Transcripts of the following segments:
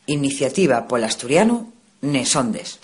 Iniciativa polo asturiano nes Ondes.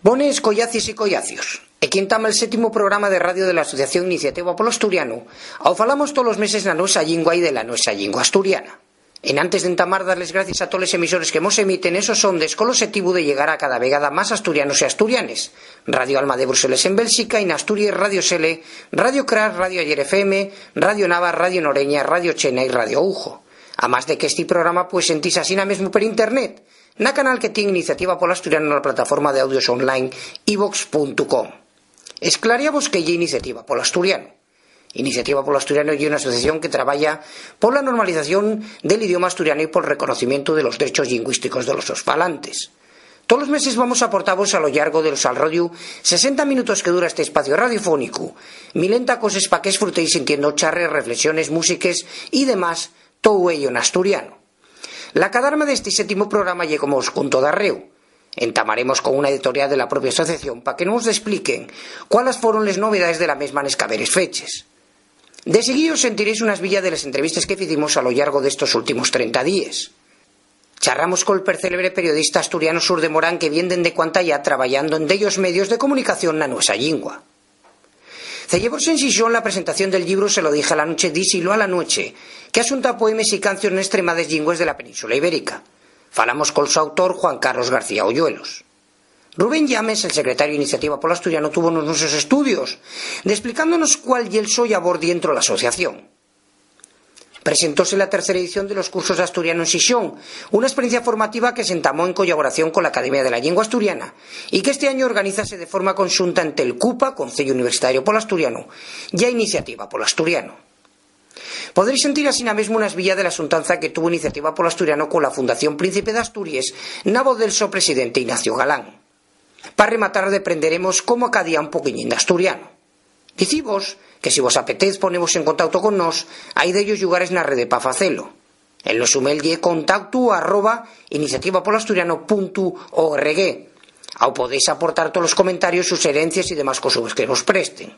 Bones, collacis e collacios. E quintama el 7º programa de radio de la Asociación Iniciativa polo Asturiano. Ao falamos todos os meses na nosa lingua e de la nosa lingua asturiana. En antes de entamar, darles gracias a todos os emisores que mos emiten esos ondes col objetivo de llegar a cada vegada máis asturianos e asturianes. Radio Alma de Bruselas en Bélxica, en Asturias Radio Sele, Radio Cras, Radio Ayer FM, Radio Nava, Radio Noreña, Radio Chena e Radio Ujo. A máis de que este programa pues sentís asina mesmo per internet, na canal que ten Iniciativa polo Asturiano na plataforma de audios online ivox.com. Esclaríamos que é Iniciativa polo Asturiano. Iniciativa polo Asturiano é unha asociación que traballa pola normalización del idioma asturiano e pol reconocimiento de los derechos lingüísticos de los falantes. Todos os meses vamos a aportaros a lo largo de los al radio 60 minutos que dura este espacio radiofónico, 1000 cosas pa que esfrutéis sintiendo charres, reflexiones, músiques y demás, todo ello en asturiano. La cadarma de este 7º programa lle como os conto de arreo. Entamaremos con una editorial de la propia asociación para que nos expliquen cuáles fueron las novedades de la mesma nes caberes feches. De seguido sentiréis unas villas de las entrevistas que hicimos a lo largo de estos últimos 30 días. Charramos col percélebre periodista asturiano Sur de Morán que vienen de cuanta ya trabajando en dellos medios de comunicación na nuestra lingua. Cellevos en Xixón la presentación del libro Se lo dije a la noche, dísilo a la noche, que asunta poemas y canciones extremades lingües de la península ibérica. Falamos col su autor Juan Carlos García Hoyuelos. Rubén Llames, el secretario de Iniciativa polo Asturiano, tuvo nuestros estudios, explicándonos cuál y el soy a bord dentro de la asociación. Presentóse la tercera edición de los cursos de asturiano en Xixón, una experiencia formativa que se entamó en colaboración con la Academia de la Lengua Asturiana y que este año organizase de forma conjunta entre el CUPA, Concello Universitario polo Asturiano, y a Iniciativa polo Asturiano. Podréis sentir así mesmo unas villas de la asuntanza que tuvo Iniciativa polo Asturiano con la Fundación Príncipe de Asturias, na voz del so presidente Ignacio Galán. Para rematar, aprenderemos como cada día un poquillín de asturiano. Dicimos que si vos apetez ponemos en contacto con nos, hai dellos lugares na rede para facelo. El nos email lle contacto@iniciativapoloasturiano.org. Ao podéis aportar todos os comentarios, sugerencias e demás cosas que vos presten.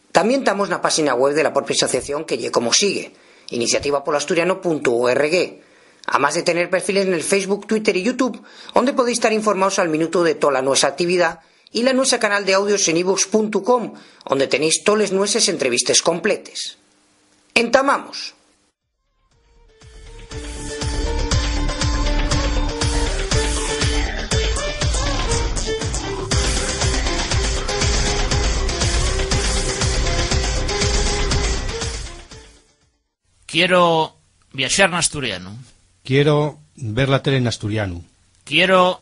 Tamén estamos na página web de la propia asociación que lle como sigue, iniciativapoloasturiano.org. A más de tener perfiles en el Facebook, Twitter y YouTube, donde podéis estar informados al minuto de toda la nuestra actividad, y la nuestra canal de audios en ivox.com, donde tenéis todas las nuestras entrevistas completas. Entamamos. Quiero viajar en asturiano. Quiero ver la tele en asturiano. Quiero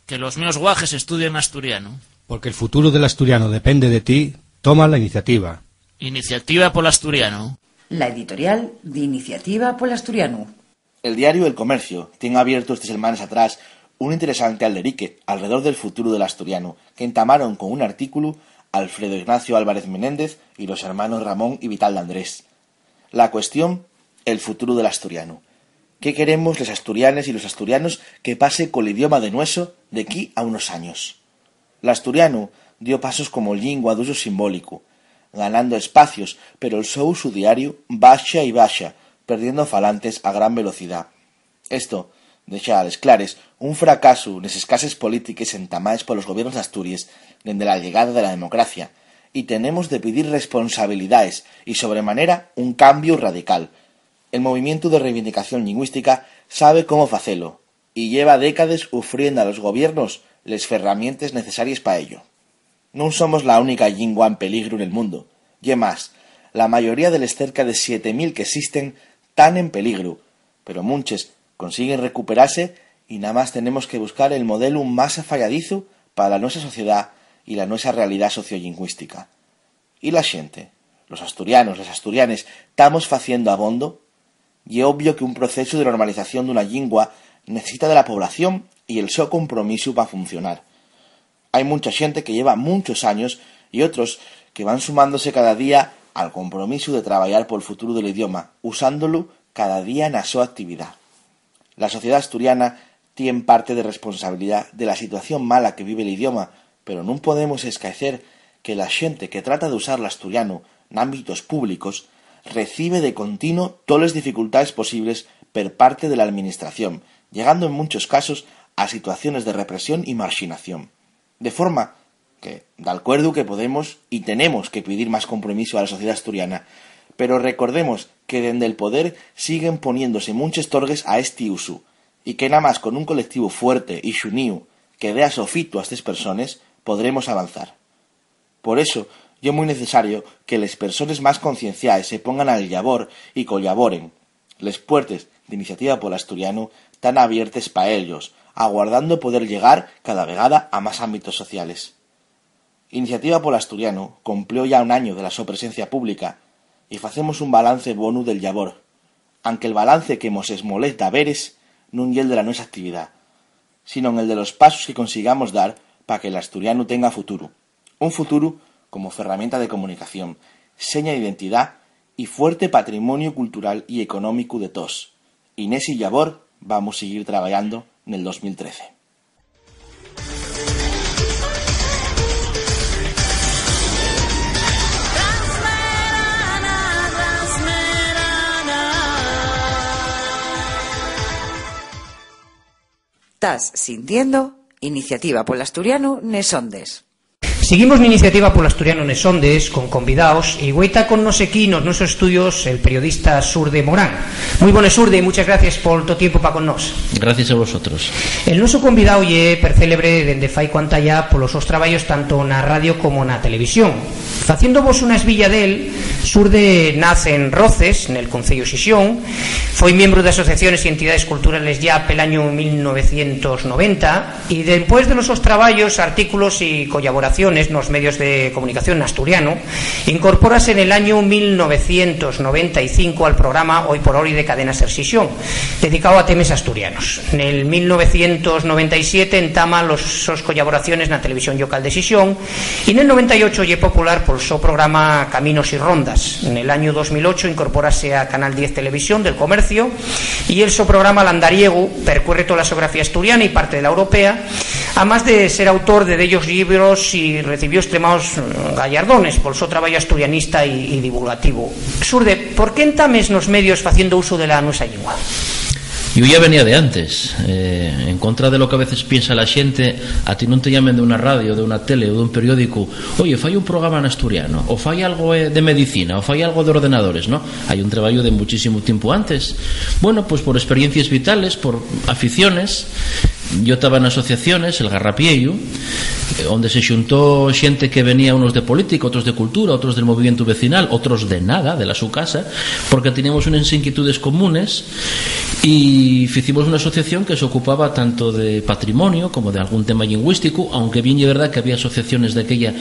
que los míos guajes estudien asturiano. Porque el futuro del asturiano depende de ti, toma la iniciativa. Iniciativa polo Asturiano. La editorial de Iniciativa polo Asturiano. El diario El Comercio tiene abierto estas semanas atrás un interesante alderique alrededor del futuro del asturiano, que entamaron con un artículo Alfredo Ignacio Álvarez Menéndez y los hermanos Ramón y Vital de Andrés. La cuestión, el futuro del asturiano. ¿Qué queremos los asturianes y los asturianos que pase con el idioma de nueso de aquí a unos años? El asturiano dio pasos como lingua de uso simbólico, ganando espacios, pero el su uso diario baxa y baxa, perdiendo falantes a gran velocidad. Esto deixa a les clares un fracaso nes escases políticas entamadas por los gobiernos de Asturias dende la llegada de la democracia, y tenemos de pedir responsabilidades y sobremanera un cambio radical. El movimiento de reivindicación lingüística sabe cómo facelo, y lleva décadas ofriendo a los gobiernos les ferramientas necesarias para ello. Non somos la única lingua en peligro en el mundo, y más, la mayoría de las cerca de 7000 que existen están en peligro, pero muchas consiguen recuperarse y nada más tenemos que buscar el modelo más afalladizo para nuestra sociedad y la nuestra realidad sociolingüística. Y la xente, los asturianos, las asturianes, estamos faciendo abondo. Y es obvio que un proceso de normalización de una lingua necesita de la población y el seu compromiso para funcionar. Hay mucha gente que lleva muchos años y otros que van sumándose cada día al compromiso de trabajar por el futuro del idioma, usándolo cada día na súa actividad. La sociedad asturiana tiene parte de responsabilidad de la situación mala que vive el idioma, pero non podemos esquecer que la xente que trata de usar l'asturiano n'ámbitos públicos recibe de continuo todas las dificultades posibles por parte de la administración, llegando en muchos casos a situaciones de represión y marginación. De forma que, de acuerdo que podemos y tenemos que pedir más compromiso a la sociedad asturiana, pero recordemos que desde el poder siguen poniéndose muchos torgues a este uso, y que nada más con un colectivo fuerte y xuníu que dé a sofito a estas personas podremos avanzar. Por eso, yo muy necesario que las personas más concienciadas se pongan al labor y colaboren. Les puertas de Iniciativa Polo Asturiano están abiertas para ellos, aguardando poder llegar cada vegada a más ámbitos sociales. Iniciativa Polo Asturiano cumplió ya un año de la su presencia pública y facemos un balance bonu del labor, aunque el balance que mos esmoleta veres nun ye el de la nuestra actividad, sino en el de los pasos que consigamos dar para que el asturiano tenga futuro. Un futuro como herramienta de comunicación, seña de identidad y fuerte patrimonio cultural y económico de todos. Y nesi labor vamos a seguir trabajando en el 2013. Estás sintiendo Iniciativa Polo Asturiano nes Ondes. Seguimos na Iniciativa Polo Asturiano nes Ondes con convidados e guaita con nos aquí nos nosos estudios el periodista Surde Morán. Muy buenas, Surde, y muchas gracias por tu tiempo para con nos. Gracias a vosotros. El noso convidado é percélebre dende fai cuanta ya polos seus traballos tanto na radio como na televisión. Faciéndovos unha esvilla del, Surde nace en Roces, nel Concello Xixón, foi miembro de asociaciones e entidades culturales ya pel año 1990 e despois de los seus traballos, artículos e colaboraciones nos medios de comunicación asturiano, incorpórase en el año 1995 al programa Hoy por Hoy de Cadena Ser Xixón, dedicado a temas asturianos. En el 1997 entama los sus colaboraciones na televisión local de Xixón y en el 98 lle popular por su programa Caminos y Rondas. En el año 2008 incorpórase a Canal 10 Televisión del Comercio y el su programa Landariego percorre toda la geografía asturiana y parte de la europea, además de ser autor de ellos libros y recibió extremados gallardones por su trabajo asturianista y divulgativo. Surde, ¿por qué entames nos medios haciendo uso de la nuestra lengua? Yo ya venía de antes, en contra de lo que a veces piensa la xente. A ti non te llamen de una radio, de una tele ou de un periódico, oye, fai un programa en asturiano, o fai algo de medicina, o fai algo de ordenadores, ¿no? Hay un traballo de muchísimo tiempo antes. Bueno, pues por experiencias vitales, por aficiones. Yo estaba en asociaciones, el Garrapiello, donde se xuntó xente que venía, unos de política, otros de cultura, otros del movimiento vecinal, otros de nada, de la su casa, porque teníamos unas inquietudes comunes y hicimos una asociación que se ocupaba tanto de patrimonio como de algún tema lingüístico, aunque bien es verdad que había asociaciones de aquella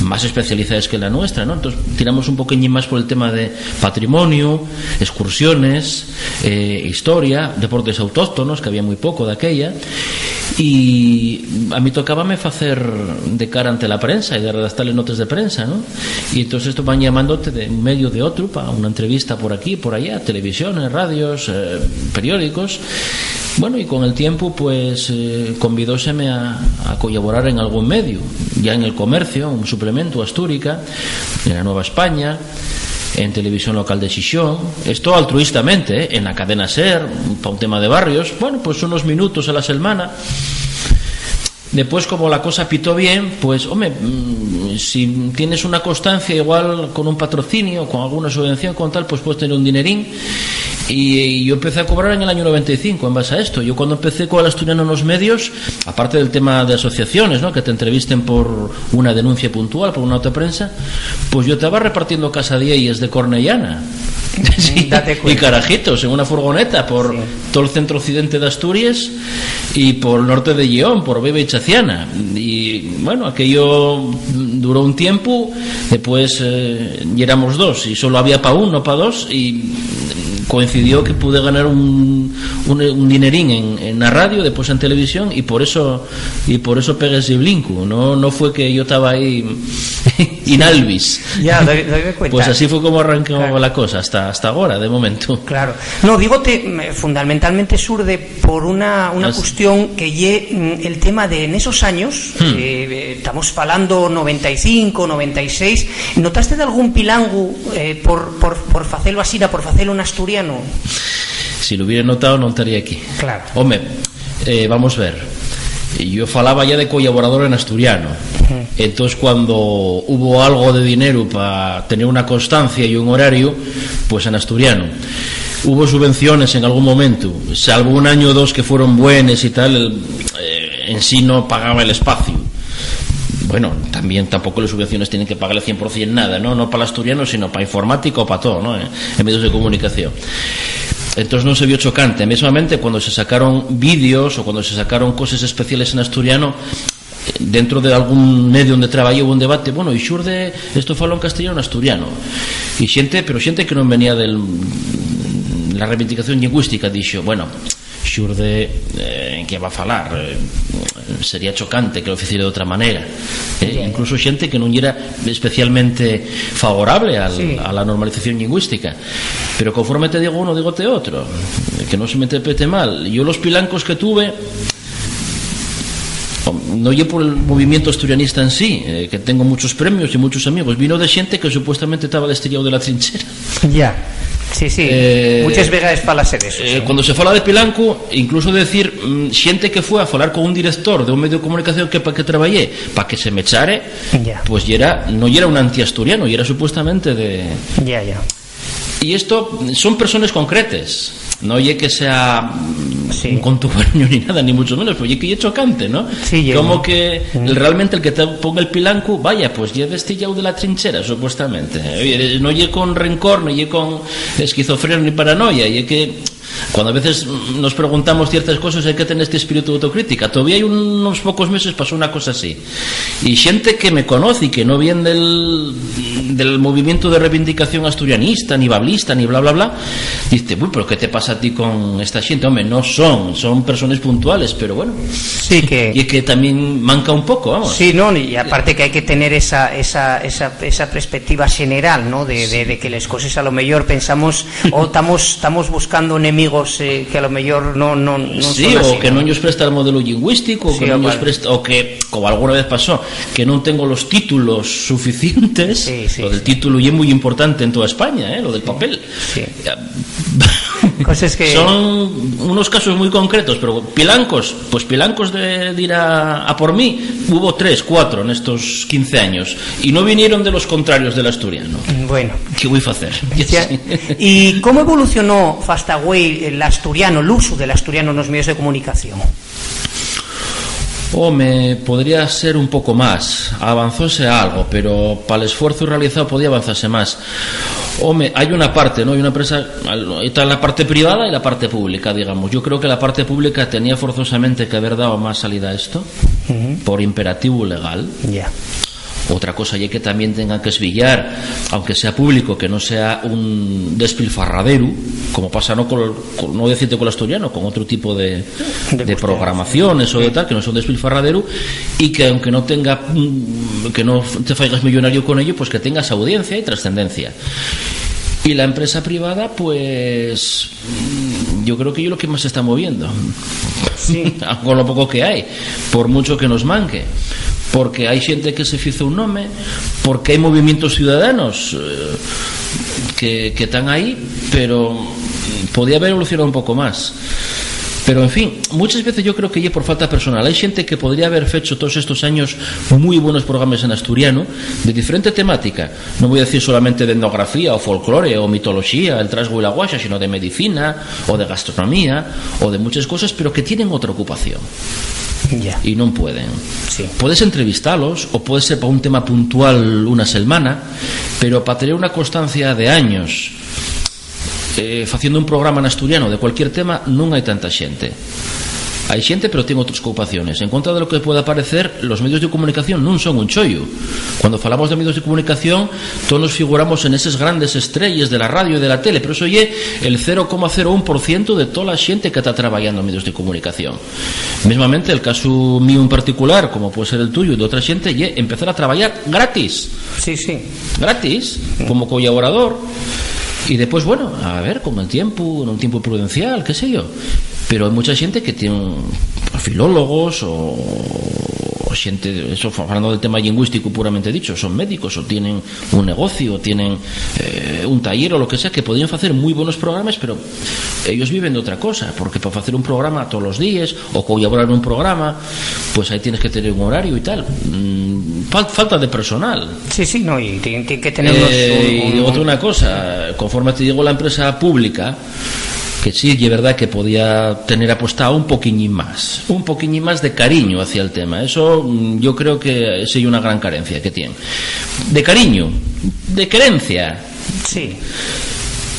más especializadas que la nuestra, ¿no? Entonces tiramos un poquillo más por el tema de patrimonio, excursiones, historia, deportes autóctonos, que había muy poco de aquella. Y a mí tocábame hacer de cara ante la prensa y de redactarle notas de prensa, ¿no? Y entonces esto van llamándote de un medio de otro para una entrevista por aquí, por allá, televisiones, radios, periódicos. Bueno, y con el tiempo pues convidóseme a colaborar en algún medio, ya en el Comercio, un suplemento Astúrica, en la Nueva España, en televisión local de Xixón, esto altruistamente, en la cadena SER, para un tema de barrios, bueno, pues unos minutos a la semana. Después, como la cosa pitó bien, pues, hombre, si tienes una constancia, igual con un patrocinio, con alguna subvención, con tal, pues puedes tener un dinerín. Y yo empecé a cobrar en el año 95 en base a esto. Yo cuando empecé con el asturiano en los medios, aparte del tema de asociaciones, ¿no?, que te entrevisten por una denuncia puntual, por una nota de prensa, pues yo estaba repartiendo casadillas de Cornellana. Sí, y carajitos en una furgoneta por todo el centro occidente de Asturias y por el norte de Lleón, por Bebe y Chaciana. Y bueno, aquello duró un tiempo. Después y éramos dos y solo había para uno, para dos, y coincidió que pude ganar un dinerín en la radio, después en televisión, y por eso pegué ese blinco. No fue que yo estaba ahí in albis. Ya, doy cuenta. Pues así fue como arrancó la cosa, hasta ahora, de momento. Claro. No, digote, fundamentalmente surde por una cuestión que lle el tema de en esos años, estamos falando 95, 96, notaste de algún pilangu por facelo así, por facelo en asturiano? Si lo hubiera notado non estaría aquí. Claro. Home, vamos a ver, yo falaba ya de colaborador en asturiano. Entonces cuando hubo algo de dinero para tener una constancia y un horario, pues en asturiano. Hubo subvenciones en algún momento, salvo un año o dos que fueron buenas y tal, en sí no pagaba el espacio. Bueno, también tampoco las subvenciones tienen que pagar el 100% nada, no para el asturiano, sino para informática o para todo, ¿no? En medios de comunicación. Entonces no se vio chocante. Mismamente cuando se sacaron vídeos o cuando se sacaron cosas especiales en asturiano, dentro de algún medio donde trabajé hubo un debate, bueno, y xurde esto falo en castellano o en asturiano, y xente que non venía de la reivindicación lingüística dixo, bueno, xurde en que va a falar, sería chocante que lo hiciera de outra maneira, incluso xente que non era especialmente favorable a la normalización lingüística, pero conforme te digo uno, digote otro, que no se me interprete mal. Yo los pilancos que tuve no lle por el movimiento asturianista en sí, que tengo muchos premios y muchos amigos, vino de xente que supuestamente estaba destillado de la trinchera. Ya. Sí, muchas veces fala ser eso. Cuando se fala de pilanco, incluso decir xente que fue a falar con un director de un medio de comunicación que traballé para que se me echare, pues no era un antiasturiano, y era supuestamente de... Ya. Y esto son personas concretas, no oye que sea un contubernio ni nada, ni mucho menos, pues oye que es chocante, ¿no? Sí, como que realmente el que te ponga el pilanco, vaya, pues ya destillado de la trinchera, supuestamente. Oye, no oye con rencor, no oye con esquizofrenia ni paranoia, oye que cuando a veces nos preguntamos ciertas cosas hay que tener este espíritu de autocrítica. Todavía hay unos pocos meses pasó una cosa así, y gente que me conoce y que no viene del movimiento de reivindicación asturianista, ni bablista, ni bla bla bla, dice, uy, pero ¿qué te pasa a ti con esta gente? Hombre, no son personas puntuales, pero bueno, sí que... y que también manca un poco, vamos. Sí, no, y aparte que hay que tener esa perspectiva general, ¿no? De que las cosas a lo mejor pensamos o estamos buscando enemigos que a lo mejor no sí, son así, o que no nos presta el modelo lingüístico, sí, que no nos presta, o que, como alguna vez pasó, que no tengo los títulos suficientes. Lo del título y es muy importante en toda España, lo del papel. Sí. Cosas que... Son unos casos muy concretos, pero pilancos de ir a por mí, hubo 3, 4 en estos 15 años, y no vinieron de los contrarios del asturiano. Bueno, ¿qué voy a hacer? ¿Y cómo evolucionó hasta güey el asturiano, el uso del asturiano en los medios de comunicación? Me podría ser un poco más, avanzóse algo, pero para el esfuerzo realizado podía avanzarse más. Hay una parte, ¿no? Hay una empresa, está la parte privada y la parte pública, digamos. Yo creo que la parte pública tenía forzosamente que haber dado más salida a esto, por imperativo legal. Otra cosa ya que también tengan que esbillar, aunque sea público, que no sea un despilfarradero, como pasa no decirte con el asturiano, con otro tipo de programaciones o de tal, que no son despilfarradero, y que aunque no tenga, que no te faigas millonario con ello, pues que tengas audiencia y trascendencia. Y la empresa privada, pues yo creo que es lo que más se está moviendo, con lo poco que hay, por mucho que nos manque, porque hay gente que se fiza un nome, porque hay movimientos ciudadanos que están ahí, pero podía haber evolucionado un poco más. Pero en fin, muchas veces yo creo que ya por falta personal hay gente que podría haber hecho todos estos años muy buenos programas en asturiano de diferente temática. No voy a decir solamente de etnografía o folclore o mitología, el trasgo y la guacha, sino de medicina o de gastronomía o de muchas cosas, pero que tienen otra ocupación. Y no pueden. Puedes entrevistarlos o puede ser para un tema puntual una semana, pero para tener una constancia de años haciendo un programa en asturiano de cualquier tema non hai tanta xente. hai xente pero ten outras ocupaciones. En contra de lo que pueda parecer, los medios de comunicación non son un chollo. Cuando falamos de medios de comunicación, todos nos figuramos en esas grandes estrellas de la radio e de la tele, pero eso é el 0,01% de toda a xente que está traballando en medios de comunicación. Mesmamente, el caso mío en particular, como pode ser el tuyo e de outra xente, é empezar a traballar gratis. Sí, sí. Gratis, como colaborador. Y después, bueno, a ver, con el tiempo, en un tiempo prudencial, qué sé yo. Pero hay mucha gente que tiene filólogos o gente, eso hablando del tema lingüístico puramente dicho, son médicos o tienen un negocio o tienen un taller o lo que sea, que podrían hacer muy buenos programas, pero ellos viven de otra cosa, porque para hacer un programa todos los días o colaborar en un programa, pues ahí tienes que tener un horario y tal. Falta de personal. Sí, sí, no, y tienen que tener y otra una cosa, conforme te digo, la empresa pública, que sí, es verdad que podía tener apostado un poquillín más de cariño hacia el tema. Eso yo creo que es una gran carencia que tiene. De cariño, de querencia. Sí.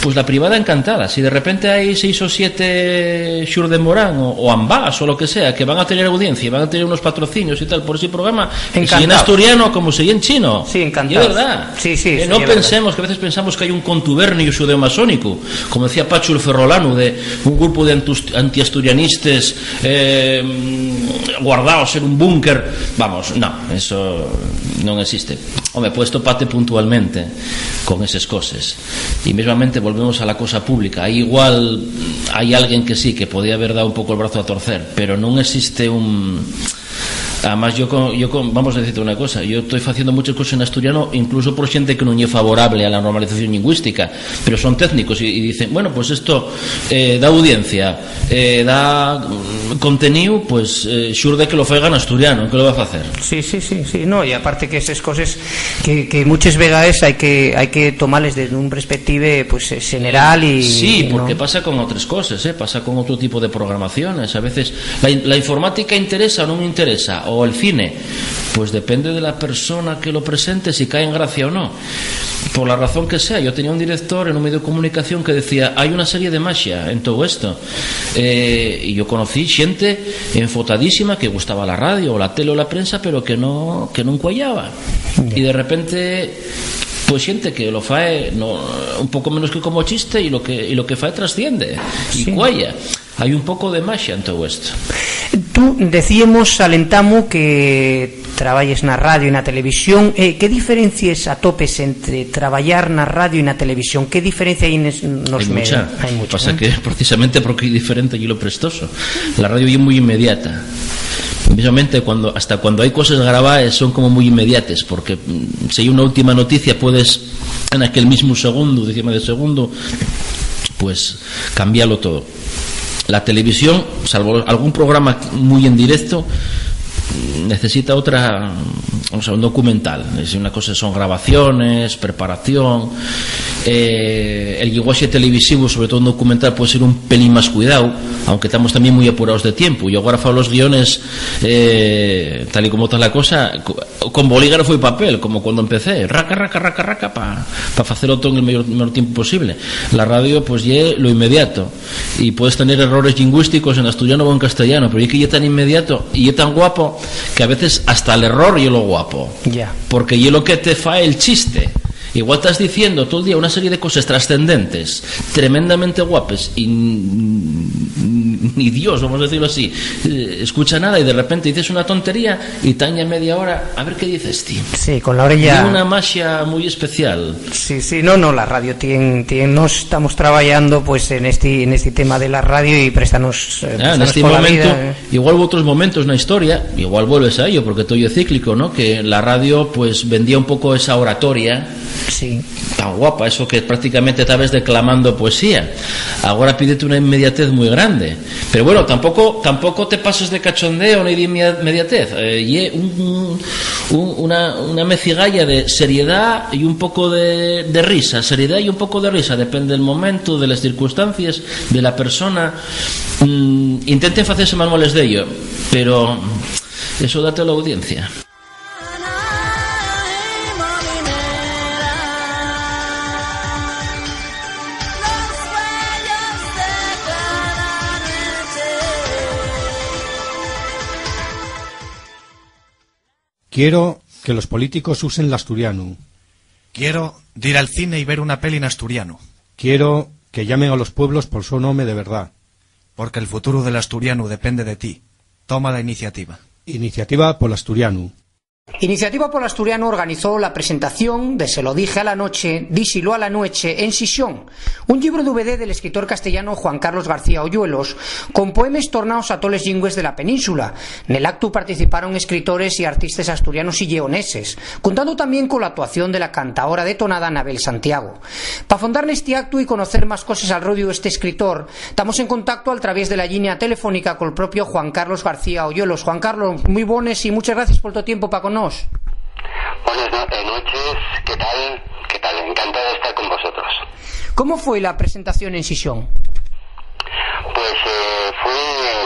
Pues la privada encantada. Si de repente hay 6 o 7 Xur de Morán o Ambás o lo que sea, que van a tener audiencia, van a tener unos patrocinios y tal por ese programa, si en asturiano como si en chino. Sí, encantado. Es verdad. Sí, sí, no pensemos, que a veces pensamos que hay un contubernio xudeomasónico, como decía Pacho el Ferrolano, de un grupo de antiasturianistas guardados en un búnker. Vamos, no, eso no existe. Hombre, pues topate puntualmente con esas cosas. Y mismamente volvemos a la cosa pública. Ahí igual hay alguien que sí, que podía haber dado un poco el brazo a torcer, pero no existe un... Además, yo vamos a decirte una cosa, yo estoy haciendo muchas cosas en asturiano, incluso por gente que no es favorable a la normalización lingüística, pero son técnicos y dicen, bueno, pues esto da audiencia, da contenido, pues xurde que lo faiga en asturiano, ¿qué lo va a hacer? Sí, no, y aparte que esas cosas que muchas veces hay que tomarles desde un perspective pues general y... Sí, porque ¿no? Pasa con otras cosas, pasa con otro tipo de programaciones, a veces la informática interesa o no interesa, o el cine, pues depende de la persona que lo presente si cae en gracia o no, por la razón que sea. Yo tenía un director en un medio de comunicación que decía, hay una serie de magia en todo esto, y yo conocí gente enfotadísima que gustaba la radio o la tele o la prensa, pero que no encuallaba, y de repente pues gente que lo fae un poco menos que como chiste, y lo que fae trasciende y sí. Cualla. Hay un poco de magia en todo esto. Tú decíamos, alentamos que traballes na radio e na televisión. Que diferencias atopes entre traballar na radio e na televisión? Que diferencia hai nos medios? Hai mucha. Pasa que precisamente porque é diferente e lo prestoso. La radio é moi inmediata. Precisamente hasta cuando hay cosas grabadas son como muy inmediatas, porque si hay una última noticia puedes en aquel mismo segundo, décima de segundo, pues cambiarlo todo. La televisión, salvo algún programa muy en directo, necesita un documental. Es una cosa, son grabaciones, preparación. El lenguaje televisivo, sobre todo un documental, puede ser un pelín más cuidado, aunque estamos también muy apurados de tiempo. Yo ahora hago los guiones tal y como está la cosa, con bolígrafo y papel, como cuando empecé, raca, para hacerlo todo en el menor tiempo posible. La radio, pues ya lo inmediato, y puedes tener errores lingüísticos en asturiano o en castellano, pero es que ya tan inmediato y ya tan guapo que a veces hasta el error y lo guapo, porque y lo que te fa el chiste. Igual estás diciendo todo el día una serie de cosas trascendentes, tremendamente guapas, y ni Dios, vamos a decirlo así, escucha nada, y de repente dices una tontería y taña media hora a ver qué dices, tío. Sí, con la orella. Tiene una magia muy especial. Sí, no, la radio tiene nos estamos trabajando pues en este tema de la radio y préstanos en este momento, igual hubo otros momentos en la historia, igual vuelves a ello porque todo es cíclico, ¿no? Que la radio pues vendía un poco esa oratoria. Sí. Tan guapa, eso que prácticamente estabas declamando poesía. Ahora pídete una inmediatez muy grande. Pero bueno, tampoco te pases de cachondeo ni de inmediatez. Y una mecigalla de seriedad y un poco de risa. Seriedad y un poco de risa. Depende del momento, de las circunstancias, de la persona. Intenten hacerse manuales de ello, pero eso date a la audiencia. Quiero que los políticos usen l'asturiano. Quiero ir al cine y ver una peli en asturiano. Quiero que llamen a los pueblos por su nombre de verdad. Porque el futuro del asturiano depende de ti. Toma la iniciativa. Iniciativa por l'asturiano. Iniciativa por Asturiano organizó la presentación de Se lo dije a la noche, dísilo a la noche en Sisión, un libro DVD del escritor castellano Juan Carlos García Oyuelos, con poemas tornados a toles lingües de la península. En el acto participaron escritores y artistas asturianos y lleoneses, contando también con la actuación de la cantaora detonada Anabel Santiago. Para fondar este acto y conocer más cosas al rollo de este escritor, estamos en contacto a través de la línea telefónica con el propio Juan Carlos García Oyuelos. Juan Carlos, muy buenas y muchas gracias por tu tiempo para con nosotros. Buenas noches, ¿qué tal? ¿Qué tal? Encantado de estar con vosotros. ¿Cómo fue la presentación en Sisión? Pues fue,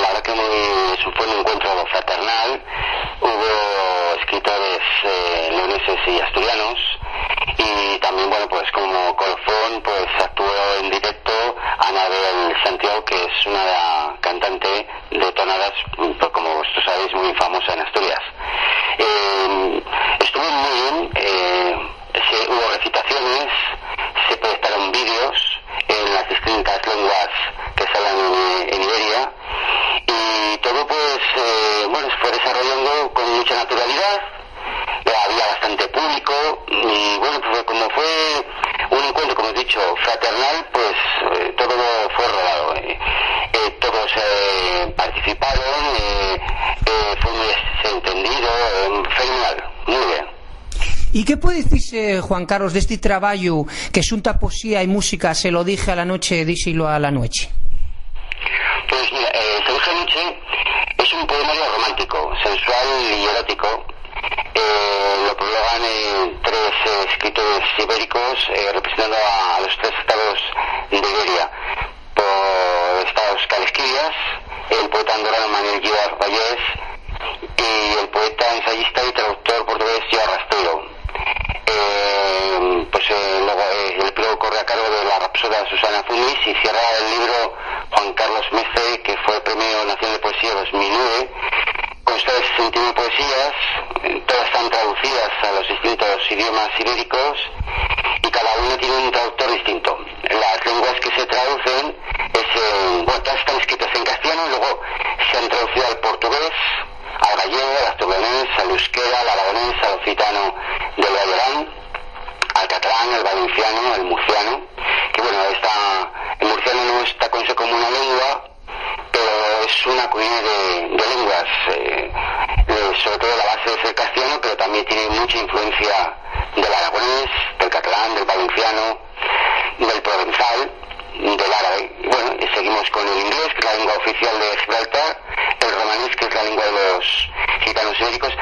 la verdad que fue un encuentro fraternal. Hubo escritores leoneses y asturianos, y también, bueno, pues como colofón, pues actuó en directo Anabel Santiago, que es una cantante de tonadas, pues, como vosotros sabéis, muy famosa en Asturias. Estuvo muy bien, hubo recitaciones, se prestaron vídeos en las distintas lenguas que se hablan en Iberia, y todo pues bueno, se fue desarrollando con mucha naturalidad. Había bastante público y bueno, pues como fue un encuentro, como he dicho, fraternal, pues todo fue rodado. Todos participaron, fue muy entendido, fenomenal, muy bien. ¿Y qué puede decirse, Juan Carlos, de este trabajo que xunta poesía y música? Se lo dije a la noche, díselo a la noche. Pues mira, Se lo dije a la noche es un poemario romántico, sensual y erótico. Lo prologan tres escritores ibéricos representando a los tres estados de Iberia. Por está Óscar Esquivias, el poeta andorrano Manuel Guíbar Vallés y el poeta, ensayista y traductor portugués Joao Rasteiro. Luego el epílogo corre a cargo de la rapsoda Susana Fumis y cierra el libro Juan Carlos Mestre, que fue Premio Nacional de Poesía 2009. Consta de 69 poesías, todas están traducidas a los distintos idiomas ibéricos y cada uno tiene un traductor distinto. Las lenguas que se traducen todas están escritas en castellano, luego se han traducido al portugués, al gallego, al asturianés, al euskera, al aragonés, al occitano del Vallerán, al catalán, al valenciano, al murciano, que bueno, el murciano no está considerado como una lengua, pero es una comunidad de lenguas, sobre todo la base es el castellano, pero también tiene mucha influencia del aragonés, del catalán, del valenciano, del provenzal, del árabe. Bueno, y seguimos con el inglés, que es la lengua oficial de Gibraltar, el romanés, que es la lengua de los gitanos ibéricos.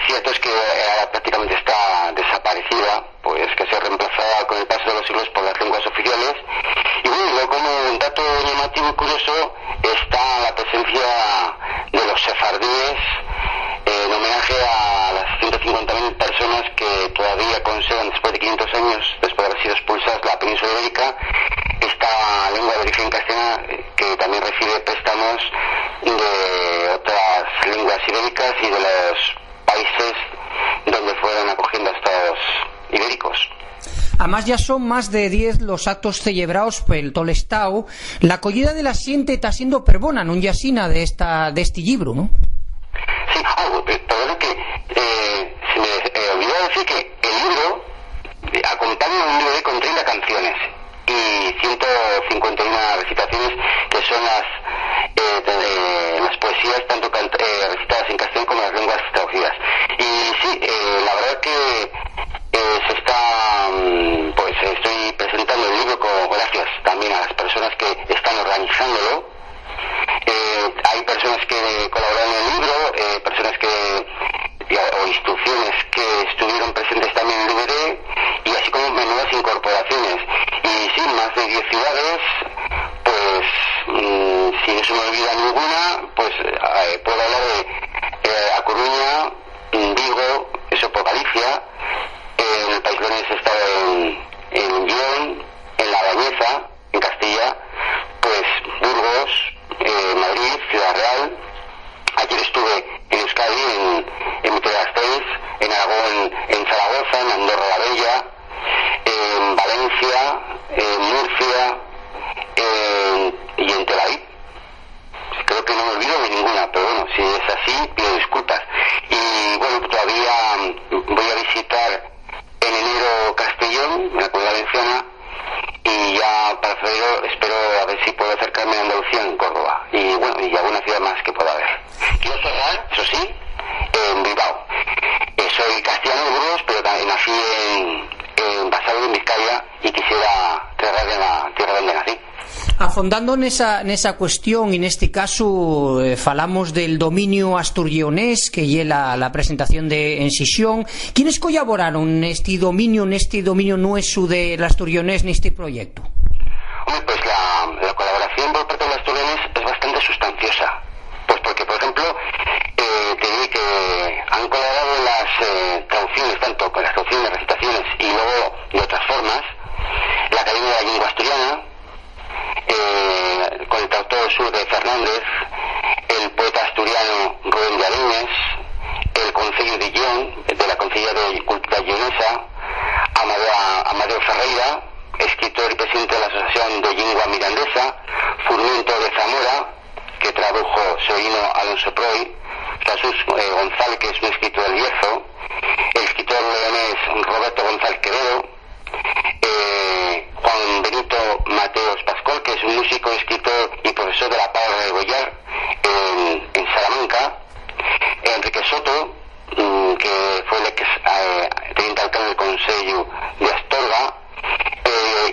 Cierto es que ahora prácticamente está desaparecida, pues que se reemplazará con el paso de los siglos por las lenguas oficiales. Y bueno, como un dato llamativo y curioso está la presencia de los sefardíes, en homenaje a las 150.000 personas que todavía conservan, después de 500 años, después de haber sido expulsadas de la península ibérica, esta lengua de origen castellana, que también recibe préstamos de otras lenguas ibéricas y de los países donde fueron acogiendo a estos ibéricos. Además ya son más de 10 los actos celebrados por el Tolestao. La acogida de la xente está siendo perbona, non yasina de este libro, ¿no? Sí, perdón que se me olvidó decir que el libro acompaña un libro con 30 canciones y 151 recitaciones, que son las poesías tanto recitadas en castellano como en las lenguas traducidas. Y sí, la verdad que se está, pues estoy presentando el libro gracias también a las personas que están organizándolo. Hay personas que colaboran en el libro, personas o instituciones que estuvieron presentes también en el DVD, y así como menudas incorporaciones. Y sí, más de 10 ciudades, pues si no se me olvida ninguna, pues puedo hablar de A Coruña, Vigo, eso por Galicia, en el País Leonés he estado en Lyon, en La Bañeza, en Castilla, pues Burgos, Madrid, Ciudad Real. Ayer estuve en Euskadi, en Vitoria-Gasteiz, en si es así, pido disculpas. Y bueno, todavía voy a visitar en enero Castellón, en la Comunidad Valenciana, y ya para febrero espero a ver si puedo acercarme a Andalucía, en Córdoba, y bueno, y alguna ciudad más que pueda haber. Quiero cerrar, eso sí, en Bilbao. Soy castellano de Burgos, pero nací en Basauri, en Vizcaya, y quisiera cerrar en la tierra donde nací. Afondando nesa cuestión, en este caso falamos del dominio asturionés que lle la presentación de Ensisión. ¿Quiénes colaboraron neste dominio nueso del asturionés neste proyecto? Hombre, pues la colaboración por parte del asturionés es bastante sustanciosa. Pues porque, por ejemplo, te diré que han colaborado en las traducciones, tanto con las traducciones de recitaciones y luego de otras formas, la Academia de la Lengua Asturiana, con el traductor Sur de Fernández, el poeta asturiano Rubén de Arenas, el Concello de Guión, de la Concejalía de Cultura Lleonesa, Amadeo Ferreira, escritor y presidente de la Asociación de Lengua Mirandesa, Furmiento de Zamora, que tradujo Severino Alonso Proy, Jesús González, que es un escritor del Bierzo, el escritor leonés Roberto González Quevedo, Juan Benito Mateos Pascual, que es un músico, escritor y profesor de la Pablo de Goyar en Salamanca, Enrique Soto, que fue el teniente alcalde del Concello de Astorga,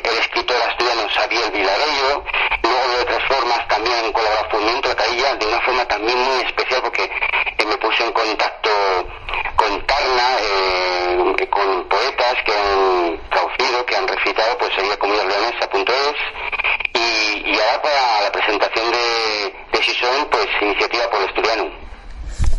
el escritor asturiano Xavier Vilarello, luego de otras formas también colaboró Furmiento de Cailla, de una forma también muy especial, porque me puse en contacto con Tarna, con poetas que han traducido, que han recitado, pues sería comunidadleonesa.es, y ahora para la presentación de Sison, pues Iniciativa por el Asturiano.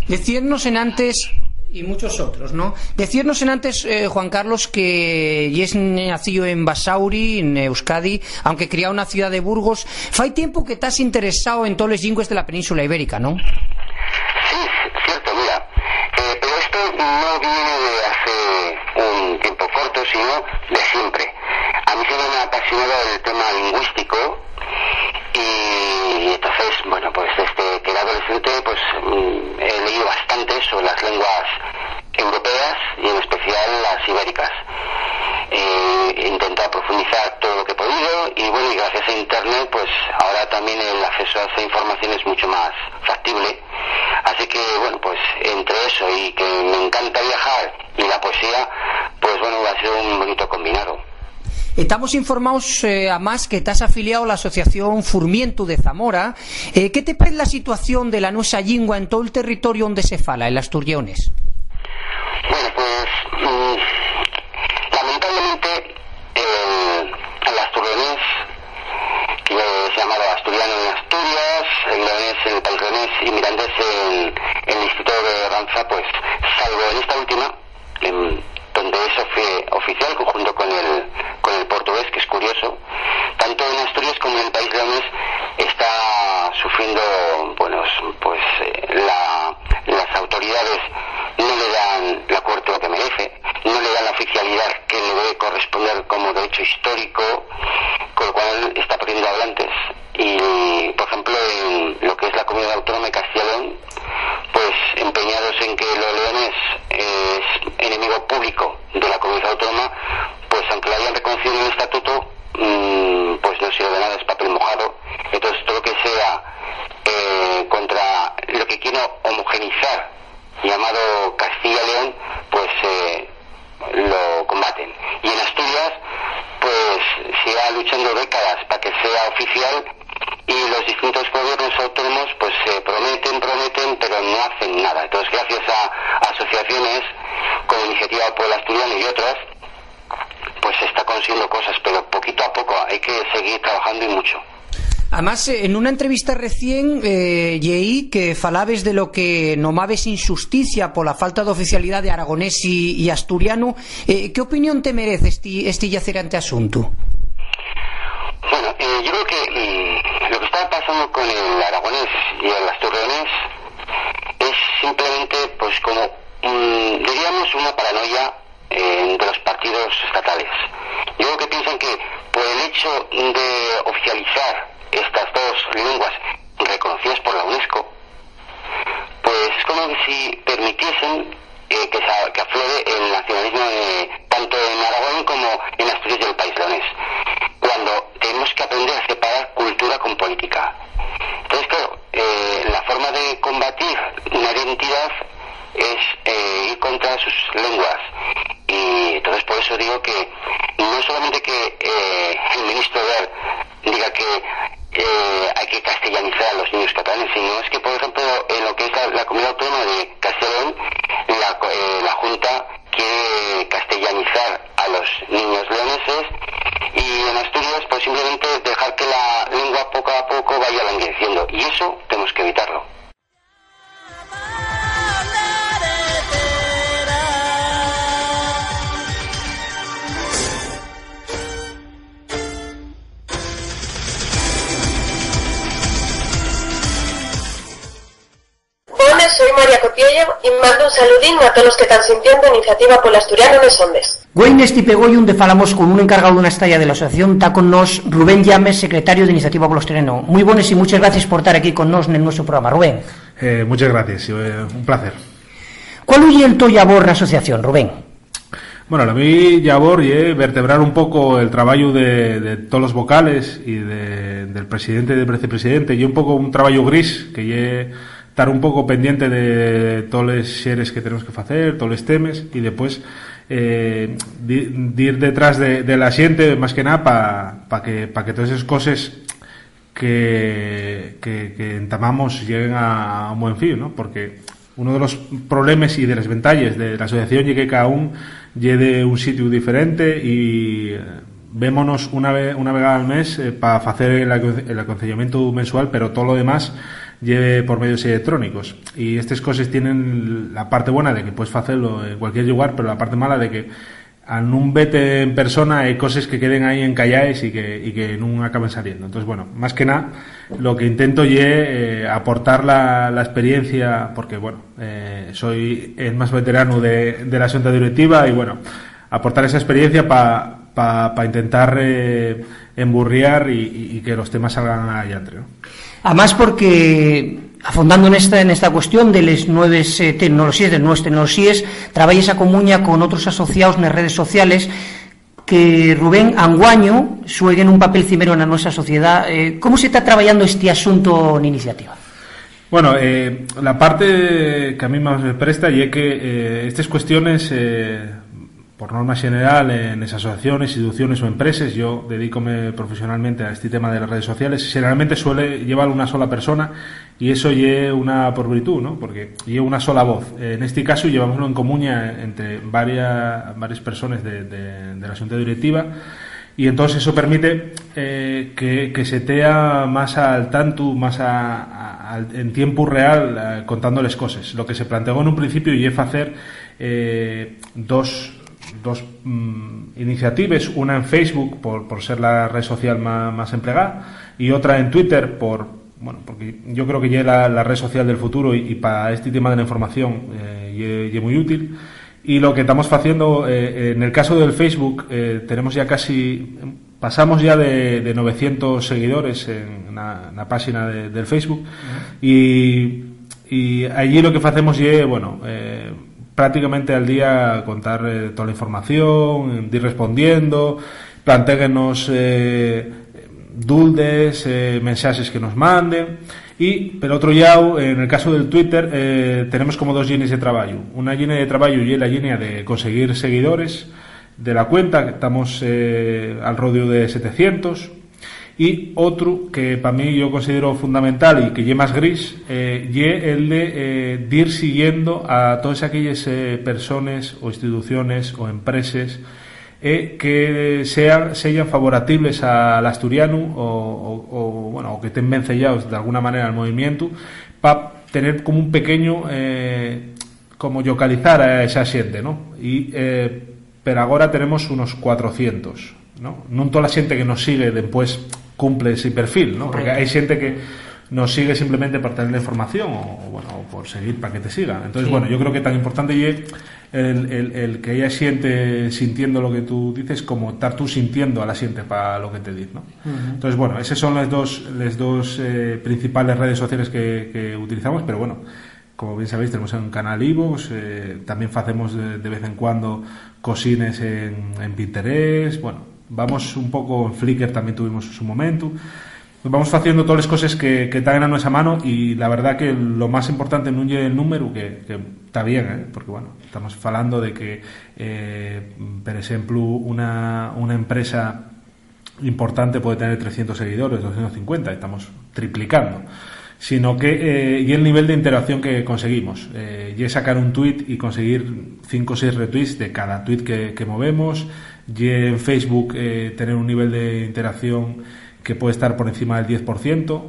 Decirnos en antes, y muchos otros, ¿no? Decirnos en antes, Juan Carlos, que es nacido en Basauri, en Euskadi, aunque criado en la ciudad de Burgos. Fai tiempo que estás interesado en todos los lingües de la península ibérica, ¿no? Sí, cierto, mira. Pero esto no viene de hace un tiempo corto, sino de siempre. A mí siempre me ha apasionado el tema lingüístico, y entonces, bueno, pues desde que era adolescente, pues he leído bastante sobre las lenguas europeas y en especial las ibéricas. He intentado profundizar todo lo que he podido, y bueno, y gracias a internet, pues ahora también el acceso a esa información es mucho más factible. Así que bueno, pues entre eso y que me encanta viajar y la poesía, pues bueno, va a ser un bonito combinado. Estamos informados, además, que estás afiliado a la Asociación Furmiento de Zamora. ¿Qué te parece la situación de la nuestra lingua en todo el territorio donde se fala, el asturionés? Bueno, pues lamentablemente el asturionés, que es llamado asturiano en Asturias, el leonés en el País Leonés y mirandés en el Distrito de Ranza, pues salvo en esta última, donde es oficial junto con el portugués, que es curioso, tanto en Asturias como en el País Leonés está sufriendo, bueno, pues las autoridades no le dan la cobertura que merece, no le dan la oficialidad que le debe corresponder como derecho histórico, con lo cual está perdiendo hablantes. Y por ejemplo, en lo que es la Comunidad Autónoma de Castilla y León, pues empeñados en que lo leonés es enemigo público de la Comunidad Autónoma, pues aunque lo hayan reconocido en el estatuto, pues no sirve de nada, es papel mojado. Entonces todo lo que sea contra lo que quiero homogenizar, llamado Castilla y León, pues lo combaten. Y en Asturias, pues se ha luchando décadas para que sea oficial, y los distintos gobiernos autónomos pues prometen, pero no hacen nada. Entonces, gracias a asociaciones como Iniciativa por el Asturiano y otras, pues se está consiguiendo cosas, pero poquito a poco hay que seguir trabajando, y mucho. Además, en una entrevista recién lleí que falabes de lo que nomabes injusticia por la falta de oficialidad de aragonés y asturiano. ¿Qué opinión te merece este yacerante asunto? Bueno, yo creo que lo que está pasando con el aragonés y el asturionés es simplemente, pues como diríamos, una paranoia de los partidos estatales. Yo creo que piensan que por el hecho de oficializar estas dos lenguas reconocidas por la UNESCO, hacen que aflore el nacionalismo tanto en Aragón como en Asturias y el país leonés, cuando tenemos que aprender a separar cultura con política. Entonces, claro, la forma de combatir una identidad es ir contra sus lenguas, y entonces por eso digo que no solamente que el ministro Wert diga que hay que castellanizar a los niños catalanes, sino es que, por ejemplo, en lo que es la comunidad autónoma de Castellón, la Junta quiere castellanizar a los niños leoneses, y en Asturias pues simplemente dejar que la lengua poco a poco vaya languideciendo, y eso tenemos que evitarlo. Soy María Cotiello y mando un saludín a todos los que están sintiendo Iniciativa Pola Asturiano en Sondes. Hoy neste pegollo onde falamos con un encargado dunha estalla de la asociación, está con nos Rubén Llames, secretario de Iniciativa Pola Asturiano. Muy buenas y muchas gracias por estar aquí con nos en nuestro programa, Rubén. Muchas gracias, un placer. ¿Cuál es el to labor da asociación, Rubén? Bueno, a mí labor es vertebrar un poco el trabajo de todos los vocales y del presidente y del vicepresidente, y un poco un trabajo gris que es estar un poco pendiente de todos los xeres que tenemos que hacer, todos los temas, y después ir detrás de la xente, más que nada para que todas esas cosas que entamamos lleguen a un buen fin, ¿no? Porque uno de los problemas y de las ventajas de la asociación es que cada uno llegue de un sitio diferente, y vémonos una vegada al mes para hacer el aconsellamiento mensual, pero todo lo demás lleve por medios electrónicos. Y estas cosas tienen la parte buena de que puedes hacerlo en cualquier lugar, pero la parte mala de que al no vete en persona hay cosas que queden ahí encalladas y que no acaben saliendo. Entonces, bueno, más que nada lo que intento es aportar la experiencia, porque bueno, soy el más veterano de la Junta Directiva, y bueno, aportar esa experiencia para intentar emburriar y que los temas salgan adiante, ¿no? Además, porque afondando en esta cuestión de las nuevas tecnologías, de nuevas tecnologías, trabajas a comuña con otros asociados en las redes sociales que, Rubén, anguaño sueguen un papel cimero en nuestra sociedad. ¿Cómo se está trabajando este asunto en Iniciativa? Bueno, la parte que a mí más me presta y es que estas cuestiones, por norma general, en esas asociaciones, instituciones o empresas, yo dedícome profesionalmente a este tema de las redes sociales, generalmente suele llevar una sola persona, y eso lleva una por virtud, ¿no? Porque lleva una sola voz. En este caso llevámoslo en comuña entre varias personas de la Junta Directiva, y entonces eso permite que se tea más al tanto, más en tiempo real, contándoles cosas. Lo que se planteó en un principio y es hacer dos iniciativas, una en Facebook por ser la red social más empleada, y otra en Twitter porque yo creo que ya es la red social del futuro, y para este tema de la información es muy útil. Y lo que estamos haciendo en el caso del Facebook, tenemos ya pasamos ya de 900 seguidores en la página del Facebook, y allí lo que hacemos es, bueno, prácticamente al día contar toda la información, ir respondiendo, plantéguenos duldes, mensajes que nos manden. Y, por otro lado, en el caso del Twitter, tenemos como dos líneas de trabajo. Una línea de trabajo y la línea de conseguir seguidores de la cuenta, que estamos al rodeo de 700. Y otro que para mí yo considero fundamental y que es más gris, es el de ir siguiendo a todas aquellas personas o instituciones o empresas que sean favorables al asturiano o que estén vencellados de alguna manera al movimiento, para tener como un pequeño como localizar a esa xente, ¿no? Y pero ahora tenemos unos 400, ¿no? Non toda la xente que nos sigue después cumple ese perfil, ¿no? Porque hay gente que nos sigue simplemente para tener la información o por seguir para que te sigan. Entonces, sí. Bueno, yo creo que tan importante es el que ella siente sintiendo lo que tú dices, como estar tú sintiendo a la gente para lo que te dice, ¿no? Entonces, bueno, esas son las dos principales redes sociales que utilizamos, pero bueno, como bien sabéis, tenemos un canal iVoox, también facemos de vez en cuando cosines en Pinterest, bueno, vamos un poco en Flickr, también tuvimos su momento. Vamos haciendo todas las cosas que traen a nuestra mano, y la verdad que lo más importante no es el número, que está bien, porque bueno, estamos hablando de que por ejemplo una empresa importante puede tener 300 seguidores, 250, estamos triplicando, sino que y el nivel de interacción que conseguimos, y es sacar un tweet y conseguir 5 o 6 retweets de cada tweet que movemos, y en Facebook tener un nivel de interacción que puede estar por encima del 10%,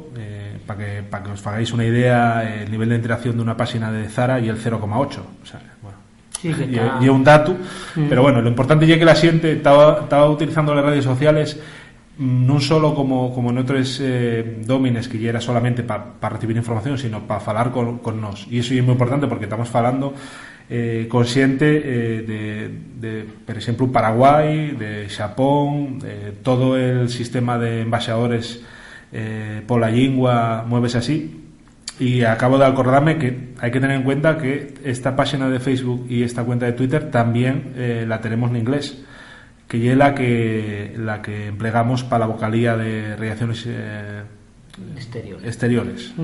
para que os hagáis una idea, el nivel de interacción de una página de Zara y el 0,8%. O sea, bueno, sí, y un dato, pero bueno, lo importante es que la gente estaba utilizando las redes sociales no solo como en otros domines, que ya era solamente para recibir información, sino para hablar con nos. Y eso es muy importante, porque estamos hablando consciente de, por ejemplo, Paraguay, de Japón, todo el sistema de embaixadores por la lengua, mueves así. Y acabo de acordarme que hay que tener en cuenta que esta página de Facebook y esta cuenta de Twitter también la tenemos en inglés, que es la que empleamos para la vocalía de relaciones exteriores.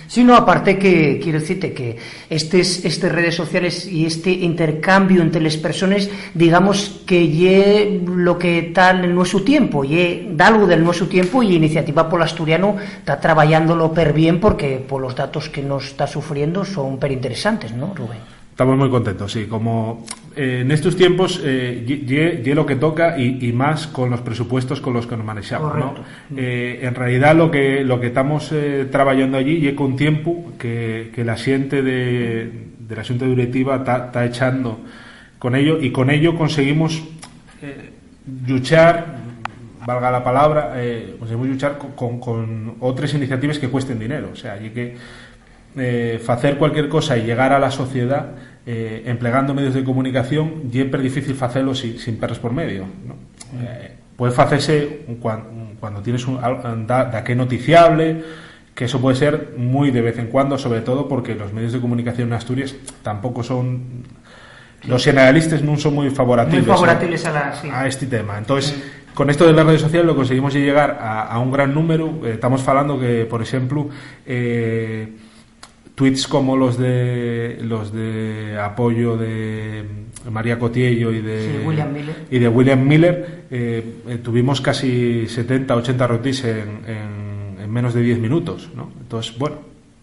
Sí, no, aparte que quiero decirte que estas redes sociales y este intercambio entre las personas, digamos que ye lo que tal en nuestro tiempo, ye da algo del nuestro tiempo, y Iniciativa Polo Asturiano está trabajándolo per bien, porque por los datos que nos está sufriendo son per interesantes, ¿no, Rubén? Estamos muy contentos, sí. Como en estos tiempos ye lo que toca, y más con los presupuestos con los que nos manejamos, ¿no? En realidad lo que estamos trabajando allí ye con tiempo que la gente de la Xunta Directiva está echando con ello, y con ello conseguimos luchar, valga la palabra, conseguimos luchar con otras iniciativas que cuesten dinero. O sea, hay que hacer cualquier cosa y llegar a la sociedad empleando medios de comunicación, y es difícil hacerlo sin perros por medio, ¿no? Puede hacerse cuando tienes da que noticiable, que eso puede ser muy de vez en cuando, sobre todo porque los medios de comunicación en Asturias tampoco son, los generalistas no son muy favorables a este tema. Entonces, con esto de las redes sociales lo conseguimos llegar a un gran número. Estamos hablando que, por ejemplo, tweets como los de apoyo de María Cotiello y de William Miller, tuvimos casi 70-80 retweets en menos de 10 minutos, ¿no? Entonces, bueno,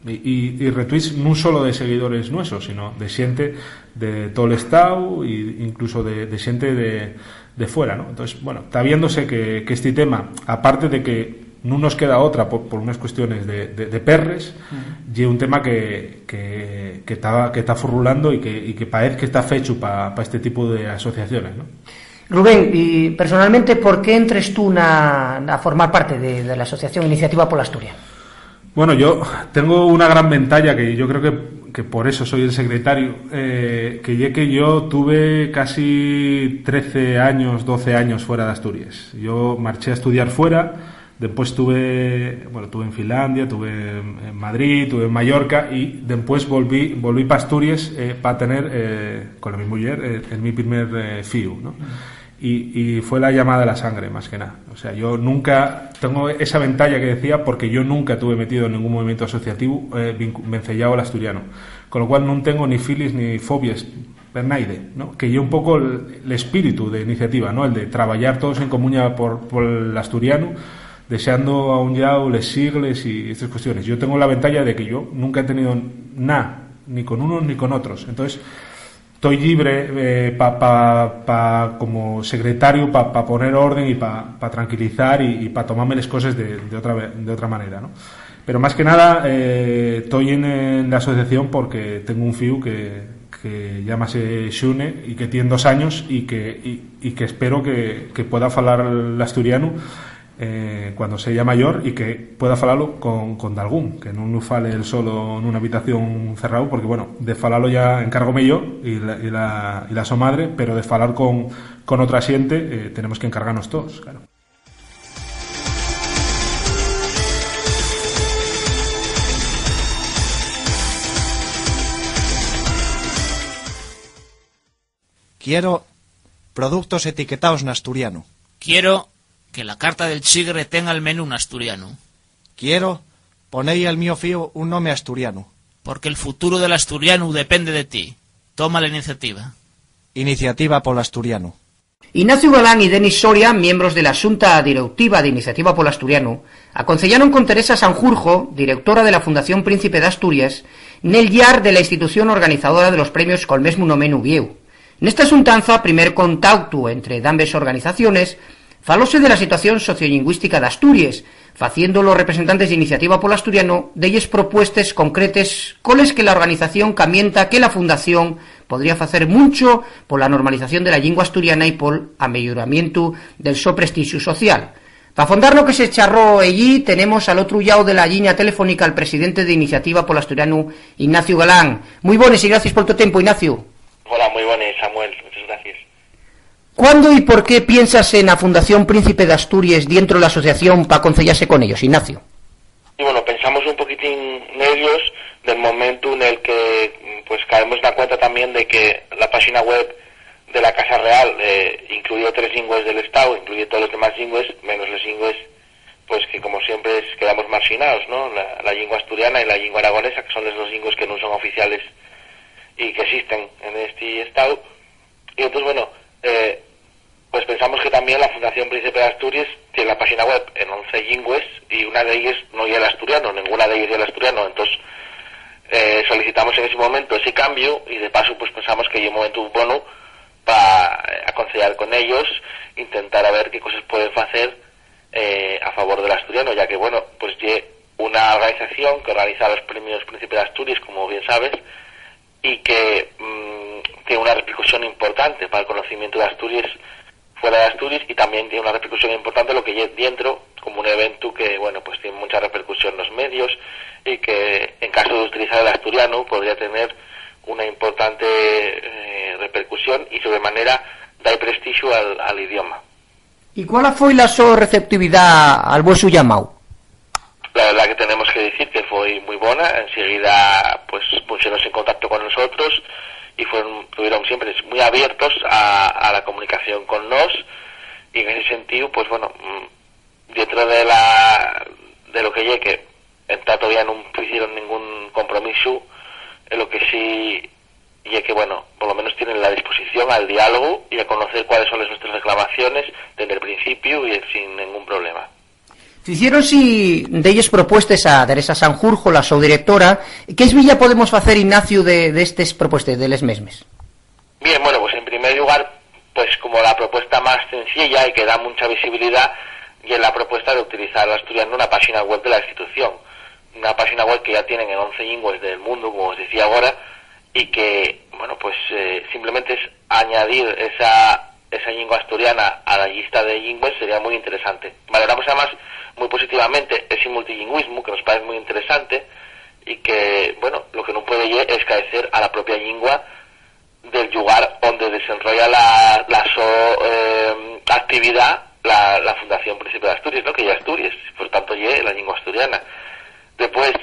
y retweets no solo de seguidores nuestros, sino de gente de todo el estado, e incluso de gente de fuera, ¿no? Entonces, bueno, está viéndose que este tema, aparte de que no nos queda otra por unas cuestiones de perres, y un tema que está furulando y que parece que está fecho para este tipo de asociaciones, ¿no? Rubén, y personalmente, ¿por qué entres tú a formar parte de la Asociación Iniciativa Polo Asturiano? Bueno, yo tengo una gran ventaja, que yo creo que por eso soy el secretario, que yo tuve casi 13 años, 12 años fuera de Asturias. Yo marché a estudiar fuera. Después estuve en Finlandia, estuve en Madrid, estuve en Mallorca, y después volví para Asturias para tener con mi mujer mi primer fiu, ¿no? Y fue la llamada de la sangre, más que nada. O sea, yo nunca tengo esa ventaja que decía, porque yo nunca tuve metido en ningún movimiento asociativo vencellado al asturiano, con lo cual no tengo ni filis ni fobias per naide, ¿no? Que yo un poco el espíritu de iniciativa, ¿no? El de trabajar todos en comuña por el asturiano, deseando a un lado les sigles y estas cuestiones. Yo tengo la ventaja de que yo nunca he tenido nada, ni con unos ni con otros. Entonces, estoy libre como secretario para poner orden y para tranquilizar y para tomarme las cosas de otra manera, ¿no? Pero más que nada estoy en la asociación porque tengo un fiu que llámase Xune y que tiene 2 años y que espero que pueda hablar el asturiano cuando sea mayor, y que pueda falarlo con dalgún, que non fale el solo en una habitación cerrado, porque bueno, de falarlo ya encárgome yo y la su madre, pero de falar con otra xente tenemos que encargarnos todos, claro. Quiero productos etiquetados en asturiano. Quiero que la carta del chigre tenga el menú en asturiano. Quiero poner al mío fío un nombre asturiano. Porque el futuro del asturiano depende de ti. Toma la iniciativa. Iniciativa por asturiano. Ignacio Galán y Denis Soria, miembros de la Xunta Directiva de Iniciativa Polo Asturiano, aconsellaron con Teresa Sanjurjo, directora de la Fundación Príncipe de Asturias, nel llar de la institución organizadora de los premios col mesmo nome Nubieu. Nesta xuntanza, primer contacto entre ambas organizaciones, falóse de la situación sociolingüística de Asturias, faciendo los representantes de Iniciativa Polo Asturiano delles propuestas concretas coles que la organización camienta que la Fundación podría facer mucho pola normalización de la lingua asturiana y pol amelloramiento del so prestigio social. Para fondar lo que se charró allí, tenemos al otro lado de la línea telefónica al presidente de Iniciativa Polo Asturiano, Ignacio Galán. Muy buenas y gracias por tu tiempo, Ignacio. Hola, muy buenas, Samuel. Muchas gracias. ¿Cuándo y por qué piensas en la Fundación Príncipe de Asturias dentro de la asociación para aconsellarse con ellos, Ignacio? Y bueno, pensamos un poquitín nervios del momento en el que pues caemos en la cuenta también de que la página web de la Casa Real incluyó 3 lingües del Estado, incluye todos los demás lingües, menos los lingües pues que como siempre quedamos marginados, ¿no? La lengua asturiana y la lengua aragonesa, que son los 2 lingües que no son oficiales y que existen en este Estado. Y entonces, bueno, pues pensamos que también la Fundación Príncipe de Asturias tiene la página web en 11 lingües y una de ellas no lleva el asturiano, ninguna de ellas lleva el asturiano. Entonces solicitamos en ese momento ese cambio y de paso pues pensamos que hay un momento bueno para aconsejar con ellos, intentar a ver qué cosas pueden hacer a favor del asturiano, ya que bueno, pues hay una organización que organiza los premios Príncipe de Asturias, como bien sabes, y que tiene una repercusión importante para el conocimiento de Asturias fuera de Asturias, y también tiene una repercusión importante lo que hay dentro, como un evento que, bueno, pues tiene mucha repercusión en los medios y que en caso de utilizar el asturiano podría tener una importante repercusión y sobremanera da prestigio al idioma. ¿Y cuál fue la su receptividad al vuestro llamado? La verdad que tenemos que decir que fue muy buena. Enseguida pues pusieron en contacto con nosotros y estuvieron siempre muy abiertos a la comunicación con nos, y en ese sentido pues bueno, dentro de lo que llegue, todavía no hicieron ningún compromiso, en lo que sí y que bueno, por lo menos tienen la disposición al diálogo y a conocer cuáles son nuestras reclamaciones desde el principio y sin ningún problema. Hicieron si de ellas propuestas a Teresa Sanjurjo, la subdirectora. ¿Qué es villa podemos hacer, Ignacio, de estas propuestas, de les mesmes? Bien, bueno, pues en primer lugar, pues como la propuesta más sencilla y que da mucha visibilidad, y es la propuesta de utilizar el asturiano una página web de la institución. Una página web que ya tienen en 11 lingües del mundo, como os decía ahora, y que, bueno, pues simplemente es añadir esa lengua asturiana a la lista de lingües sería muy interesante. Valoramos además muy positivamente ese multilingüismo que nos parece muy interesante y que, bueno, lo que no puede es carecer a la propia lengua del lugar donde desenrolla la actividad la Fundación Príncipe de Asturias, ¿no? Que ya Asturias, por tanto la lengua asturiana. Después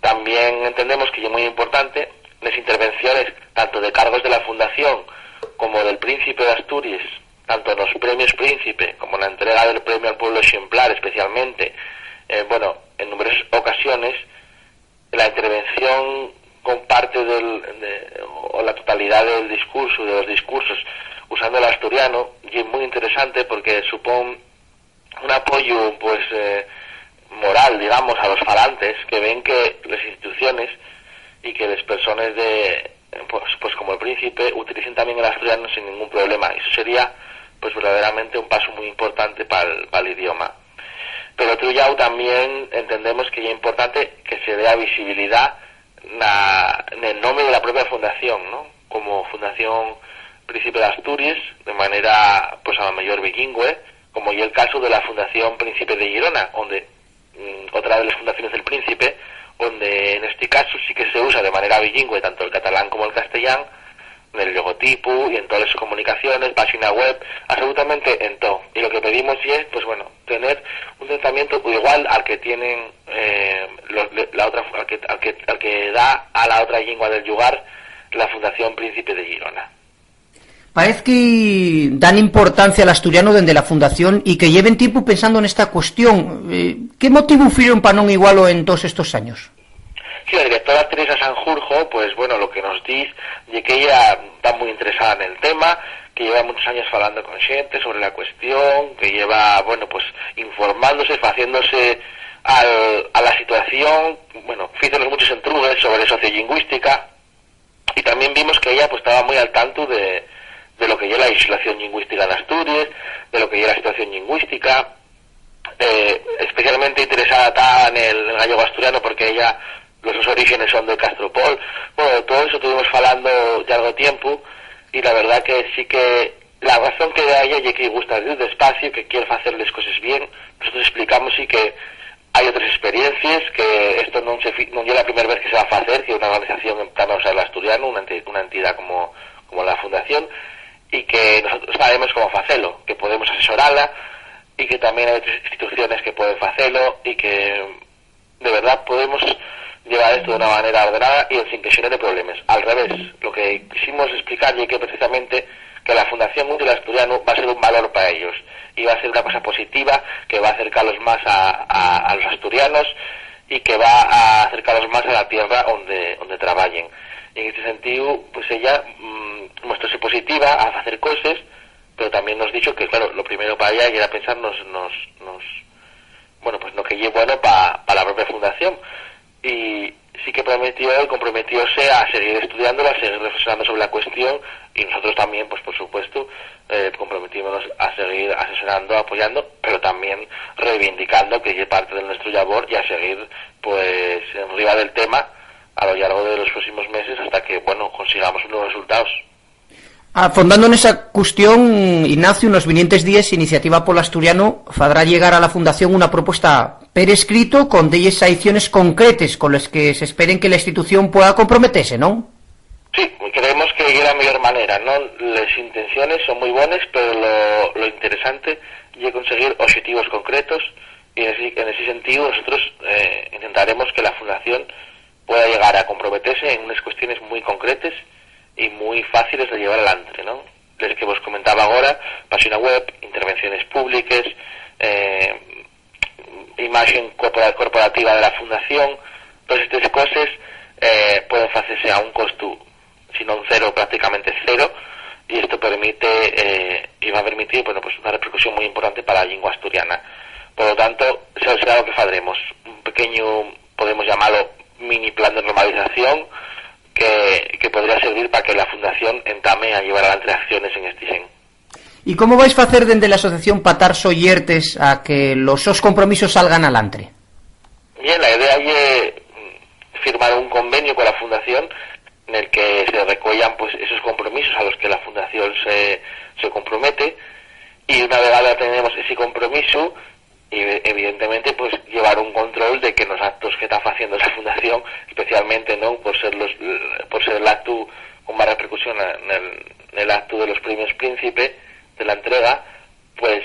también entendemos que es muy importante las intervenciones tanto de cargos de la Fundación como del Príncipe de Asturias, tanto en los premios Príncipe como en la entrega del premio al pueblo ejemplar especialmente, bueno, en numerosas ocasiones la intervención con parte o la totalidad del discurso, de los discursos, usando el asturiano, y es muy interesante porque supone un apoyo pues moral, digamos, a los falantes que ven que las instituciones y que las personas pues como el Príncipe utilicen también el asturiano sin ningún problema. Eso sería pues verdaderamente un paso muy importante para el idioma. Pero otro lado también entendemos que es importante que se dé visibilidad en el nombre de la propia fundación, ¿no? Como Fundación Príncipe de Asturias, de manera pues a la mayor bilingüe, como y el caso de la Fundación Príncipe de Girona, donde otra de las fundaciones del Príncipe, donde en este caso sí que se usa de manera bilingüe tanto el catalán como el castellano, en el logotipo y en todas las comunicaciones, página web, absolutamente en todo. Y lo que pedimos es, pues bueno, tener un tratamiento igual al que tienen al que da a la otra lengua del lugar la Fundación Príncipe de Girona. Parece que dan importancia al asturiano dende la Fundación e que lleven tiempo pensando nesta cuestión. Que motivo fueron para non igualo en todos estos años? Sí, la directora Teresa Sanjurjo, pues bueno, lo que nos dice es que ella está muy interesada en el tema, que lleva muchos años hablando con xente sobre la cuestión, que lleva, bueno, pues informándose, haciéndose a la situación, bueno, hicieron muchos entrugues sobre sociolingüística, y también vimos que ella pues estaba muy al tanto de lo que es la legislación lingüística en Asturias, de lo que es la situación lingüística, especialmente interesada está en el gallego asturiano porque ella, los orígenes son de Castropol. Bueno, de todo eso estuvimos hablando ya algo tiempo, y la verdad que sí que la razón que da ella es que gusta ir despacio, que quiere hacer las cosas bien. Nosotros explicamos sí que hay otras experiencias, que esto no es la primera vez que se va a hacer, que una organización en plano el asturiano, una entidad como la Fundación, y que nosotros sabemos cómo hacerlo, que podemos asesorarla, y que también hay otras instituciones que pueden hacerlo, y que de verdad podemos llevar esto de una manera ordenada y sin que genere problemas. Al revés, lo que quisimos explicar es que precisamente que la Fundación Útil Asturiano va a ser un valor para ellos, y va a ser una cosa positiva que va a acercarlos más a los asturianos, y que va a acercarlos más a la tierra donde trabajen. Y en este sentido, pues ella mostróse positiva a hacer cosas, pero también nos dicho que, claro, lo primero para ella era pensar bueno, pues lo que es bueno para la propia Fundación. Y sí que comprometióse a seguir estudiándola, a seguir reflexionando sobre la cuestión, y nosotros también, pues por supuesto, comprometimos a seguir asesorando, apoyando, pero también reivindicando que es parte de nuestro labor, y a seguir pues arriba del tema a lo largo de los próximos meses hasta que, bueno, consigamos unos resultados. Afondando nesa cuestión, Ignacio, nos vinientes días Iniciativa Polo Asturiano fará llegar a la Fundación una propuesta per escrito con 10 acciones concretas con las que se esperen que la institución pueda comprometerse, ¿no? Sí, creemos que es la mejor manera, ¿no? Las intenciones son muy buenas, pero lo interesante es conseguir objetivos concretos, y en ese sentido nosotros intentaremos que la Fundación pueda llegar a comprometerse en unas cuestiones muy concretas y muy fáciles de llevar adelante, ¿no? Les que vos comentaba ahora, página web, intervenciones públicas, imagen corporativa de la Fundación, todas estas cosas pueden hacerse a un costo, si no un cero, prácticamente cero, y esto permite y va a permitir, bueno, pues una repercusión muy importante para la lengua asturiana. Por lo tanto, eso será lo que haremos, un pequeño, podemos llamarlo mini plan de normalización, que podría servir para que la Fundación entame a llevar adelante acciones en este gen. ¿Y cómo vais a hacer desde la asociación patar soyertes a que los sos compromisos salgan adelante? Bien, la idea es firmar un convenio con la Fundación en el que se recuellan pues esos compromisos a los que la Fundación se compromete, y una vez tenemos ese compromiso, y evidentemente pues llevar un control de que los actos que está haciendo la Fundación, especialmente no por ser el acto con más repercusión en el acto de los premios Príncipe de la entrega, pues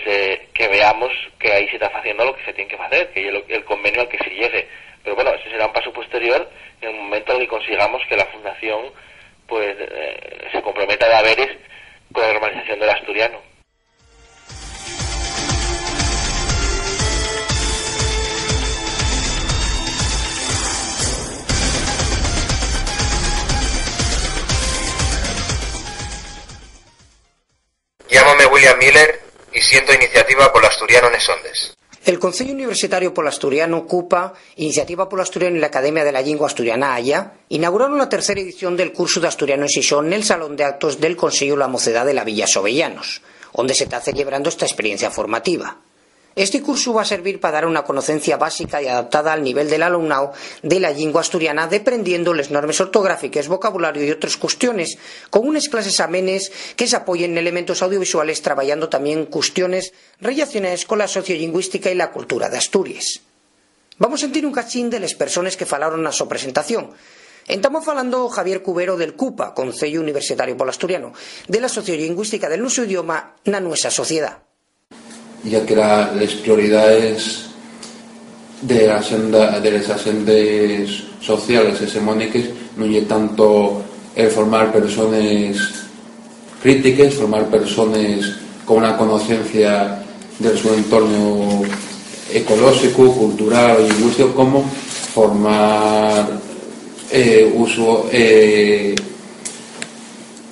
que veamos que ahí se está haciendo lo que se tiene que hacer, que es el convenio al que se llegue. Pero bueno, ese será un paso posterior en el momento en que consigamos que la Fundación pues se comprometa de haberes con la normalización del asturiano. Llámame William Miller y siento Iniciativa Polo Asturiano Nesondes. El Concello Universitario Polo Asturiano, CUPA, Iniciativa Polo Asturiano y la Academia de la Lingua Asturiana, AYA, inauguraron la tercera edición del curso de Asturiano en Xixón en el Salón de Actos del Concello La Mocedad de la Villa Sobellanos, donde se está celebrando esta experiencia formativa. Este curso va a servir para dar una conocencia básica y adaptada al nivel del alumnado de la lengua asturiana, deprendiendo las normas ortográficas, vocabulario y otras cuestiones, con unas clases amenes que se apoyen en elementos audiovisuales, trabajando también cuestiones relacionadas con la sociolingüística y la cultura de Asturias. Vamos a sentir un cachín de las personas que falaron na súa presentación. Estamos falando Javier Cubero del CUPA, Concello Universitario Polo Asturiano, de la sociolingüística del nuestro idioma na nuestra sociedad. Ya que las prioridades de las agendas sociales hegemónicas no es tanto formar personas críticas, formar personas con una conocencia del su entorno ecológico, cultural y lingüístico, como formar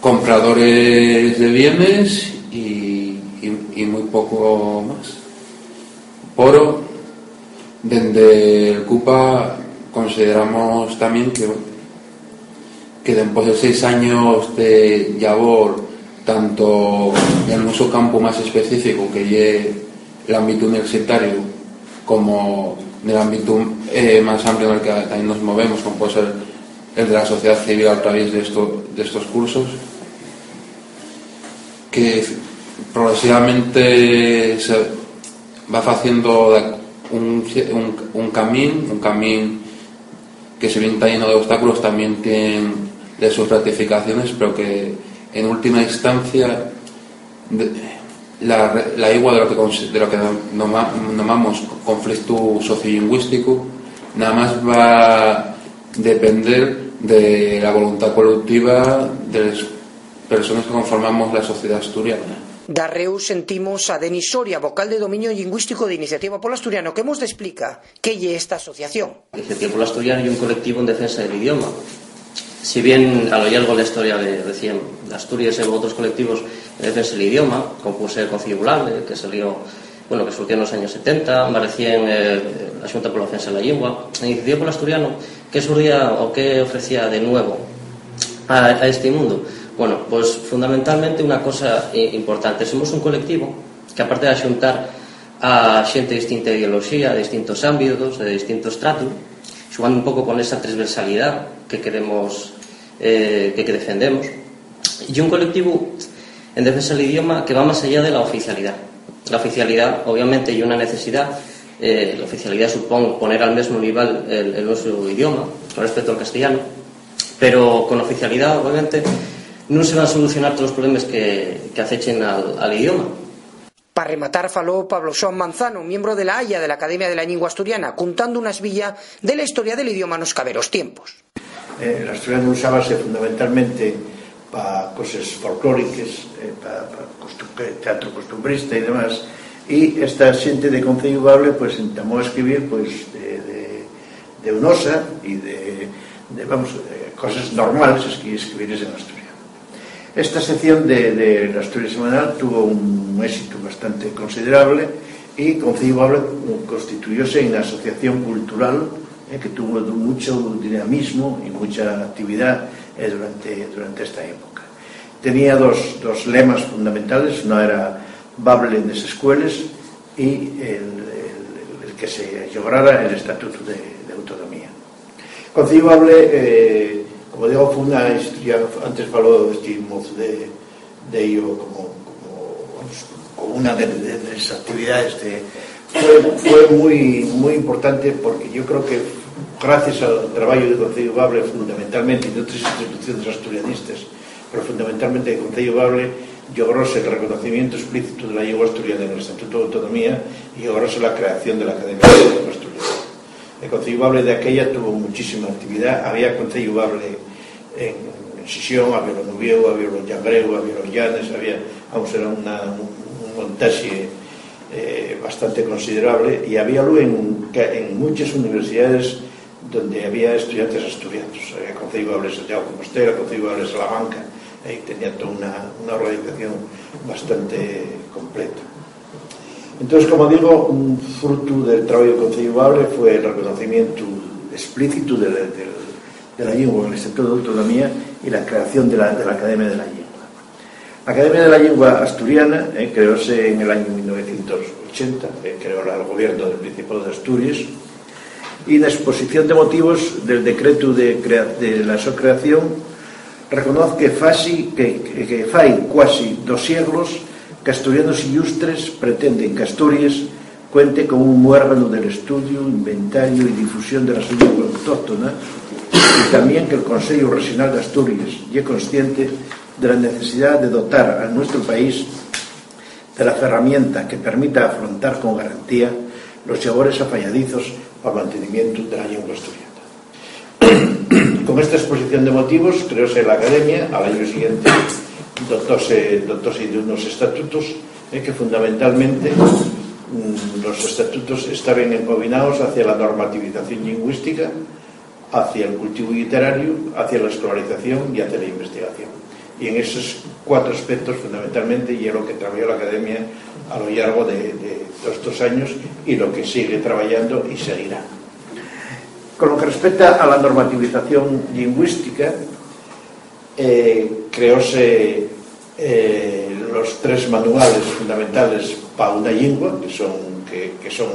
compradores de bienes y muy poco más. Pero desde el CUPA consideramos también que después de 6 años de labor, tanto en nuestro campo más específico, que es el ámbito universitario, como en el ámbito más amplio en el que también nos movemos, como puede ser el de la sociedad civil a través de estos cursos, que progresivamente se va haciendo un camino que, si bien está lleno de obstáculos, también tiene de sus gratificaciones, pero que en última instancia la igual de lo que nombramos conflicto sociolingüístico nada más va a depender de la voluntad colectiva de las personas que conformamos la sociedad asturiana. Darreu sentimos a Denis Soria, vocal de dominio lingüístico de Iniciativa Polo Asturiano, que nos explica qué es esta asociación. Iniciativa Polo Asturiano y un colectivo en defensa del idioma. Si bien a lo largo de la historia de Asturias y otros colectivos en defensa del idioma, como puede ser el Concello Vulnerable, que surgió en los años 70, más recién la Xunta por la Defensa de la Lengua, la Iniciativa Polo Asturiano, ¿qué surgía o qué ofrecía de nuevo a este mundo? Bueno, pues fundamentalmente una cosa importante. Somos un colectivo que, aparte de xuntar a xente de distinta ideología, de distintos ámbitos, de distintos tratos, xugando un pouco con esa transversalidad que queremos, que defendemos, y un colectivo en defensa del idioma que va más allá de la oficialidad. La oficialidad, obviamente, y una necesidad. La oficialidad supone poner al mismo nivel el nuestro idioma con respecto al castellano, pero con oficialidad, obviamente, non se van a solucionar todos os problemas que acechen al idioma. Para rematar, faló Pablo Joan Manzano, miembro de la Haya de la Academia de la Lengua Asturiana, contando una esvilla de la historia del idioma nos caberos tiempos. El asturiano usábase fundamentalmente para cosas folclóricas, para teatro costumbrista y demás, y esta xente de Concello Vulnerable pues entamó a escribir pues de unosa y de cosas normales que escribirse en asturiano. Esta sección de la Asturias Semanal tuvo un éxito bastante considerable y Concello Vulnerable constituyóse en una asociación cultural que tuvo mucho dinamismo y mucha actividad durante esta época. Tenía dos lemas fundamentales: uno era Bable en las escuelas y el que se lograra el Estatuto de Autonomía. Concello Vulnerable, como digo, fue una historia, antes faló estuvimos de ello como una de las actividades fue muy importante, porque yo creo que gracias al trabajo de Concello Vulnerable fundamentalmente, y de otras instituciones asturianistas, pero fundamentalmente de Concello Vulnerable, logróse el reconocimiento explícito de la lengua asturiana en el Estatuto de Autonomía y logróse la creación de la Academia de la Lengua Asturiana. El Concello Vulnerable de aquella tuvo muchísima actividad. Había Concello Vulnerable en Sisión, había los Nubieu, había los Llangreu, había los Llanes, era un montaje bastante considerable, y había en muchas universidades donde había estudiantes asturianos. Había Concello Vulnerable Santiago de Compostela, Concello Vulnerable Salamanca, y tenía toda una organización bastante completa. Entonces, como digo, un fruto del trabajo de Concello Vulnerable fue el reconocimiento explícito de la lengua en el Estatuto de Autonomía y la creación de la Academia de la Lengua. La Academia de la Lengua Asturiana creóse en el año 1980, creó el gobierno del Principado de Asturias, y la exposición de motivos del decreto de la su creación reconoce que fai quasi 2 siglos que asturianos ilustres pretenden que Asturias cuente con un órgano del estudio, inventario y difusión de la su lengua autóctona, y también que el Consejo Regional de Asturias es consciente de la necesidad de dotar a nuestro país de la herramienta que permita afrontar con garantía los labores afalladizos para el mantenimiento de la lengua asturiana. Con esta exposición de motivos creóse la Academia al año siguiente dotose de unos estatutos que fundamentalmente los estatutos estaban encaminados hacia la normativización lingüística, hacia el cultivo literario, hacia la escolarización y hacia la investigación. Y en esos 4 aspectos fundamentalmente y es lo que trabajó la Academia a lo largo de todos estos años y lo que sigue trabajando y seguirá. Con lo que respecta a la normativización lingüística, creóse los 3 manuales fundamentales para una lengua, que son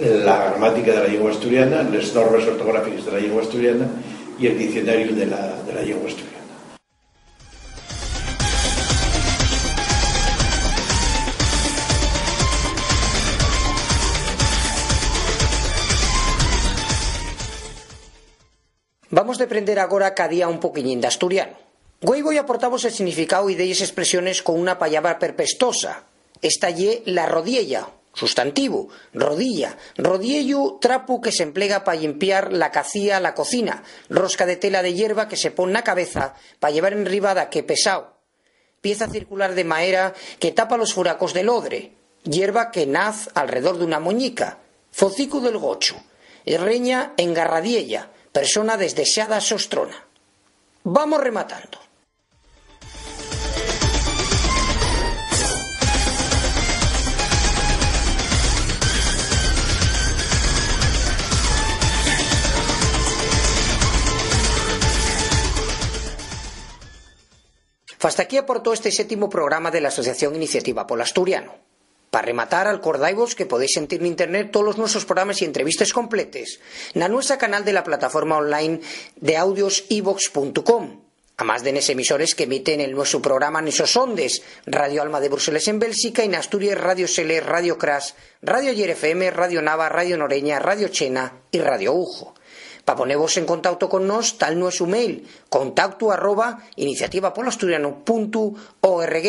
la gramática de la lengua asturiana, las normas ortográficas de la lengua asturiana y el diccionario de la lengua asturiana. Vamos de aprender agora cada día un poquillín de asturiano. Hoy voy a aportaros el significado y de esas expresiones con una palabra perpestosa. Esta ye la rodiella, sustantivo, rodilla, rodiello, trapo que se emplega para limpiar la cacía, la cocina, rosca de tela de hierba que se pone na cabeza para llevar enribada que pesao, pieza circular de madera que tapa los furacos del odre, hierba que naz alrededor de una moñica, focico del gocho, reña engarradiella, persona desdeseada sostrona. Vamos rematando. Hasta aquí aportó este 7º programa de la Asociación Iniciativa Polo Asturiano. Para rematar, acordaivos que podéis sentir en internet todos los nuestros programas y entrevistas completes na nuestra canal de la plataforma online de audios ivox.com, a más de nes emisores que emiten el nuestro programa en esos ondes, Radio Alma de Bruselas en Bélgica y en Asturias Radio Sele, Radio Cras, Radio Ayer FM, Radio Nava, Radio Noreña, Radio Chena y Radio Ujo. Para poneros en contacto con nos, tal nuestro mail, contacto@iniciativapoloasturiano.org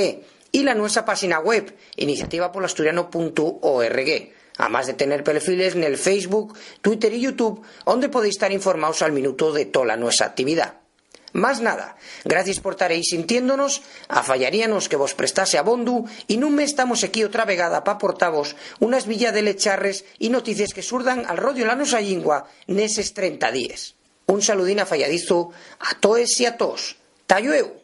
y la nuestra página web, iniciativapoloasturiano.org, además de tener perfiles en el Facebook, Twitter y YouTube, donde podéis estar informados al minuto de toda nuestra actividad. Más nada, gracias por estar ahí sintiéndonos, afallaríanos que vos prestase abondu y nun me estamos aquí otra vegada pa portavos unas villadele charres y noticias que surdan al rodio la nosa lingua neses 30 días. Un saludín afalladizo a toes y a tos. Ta llueu.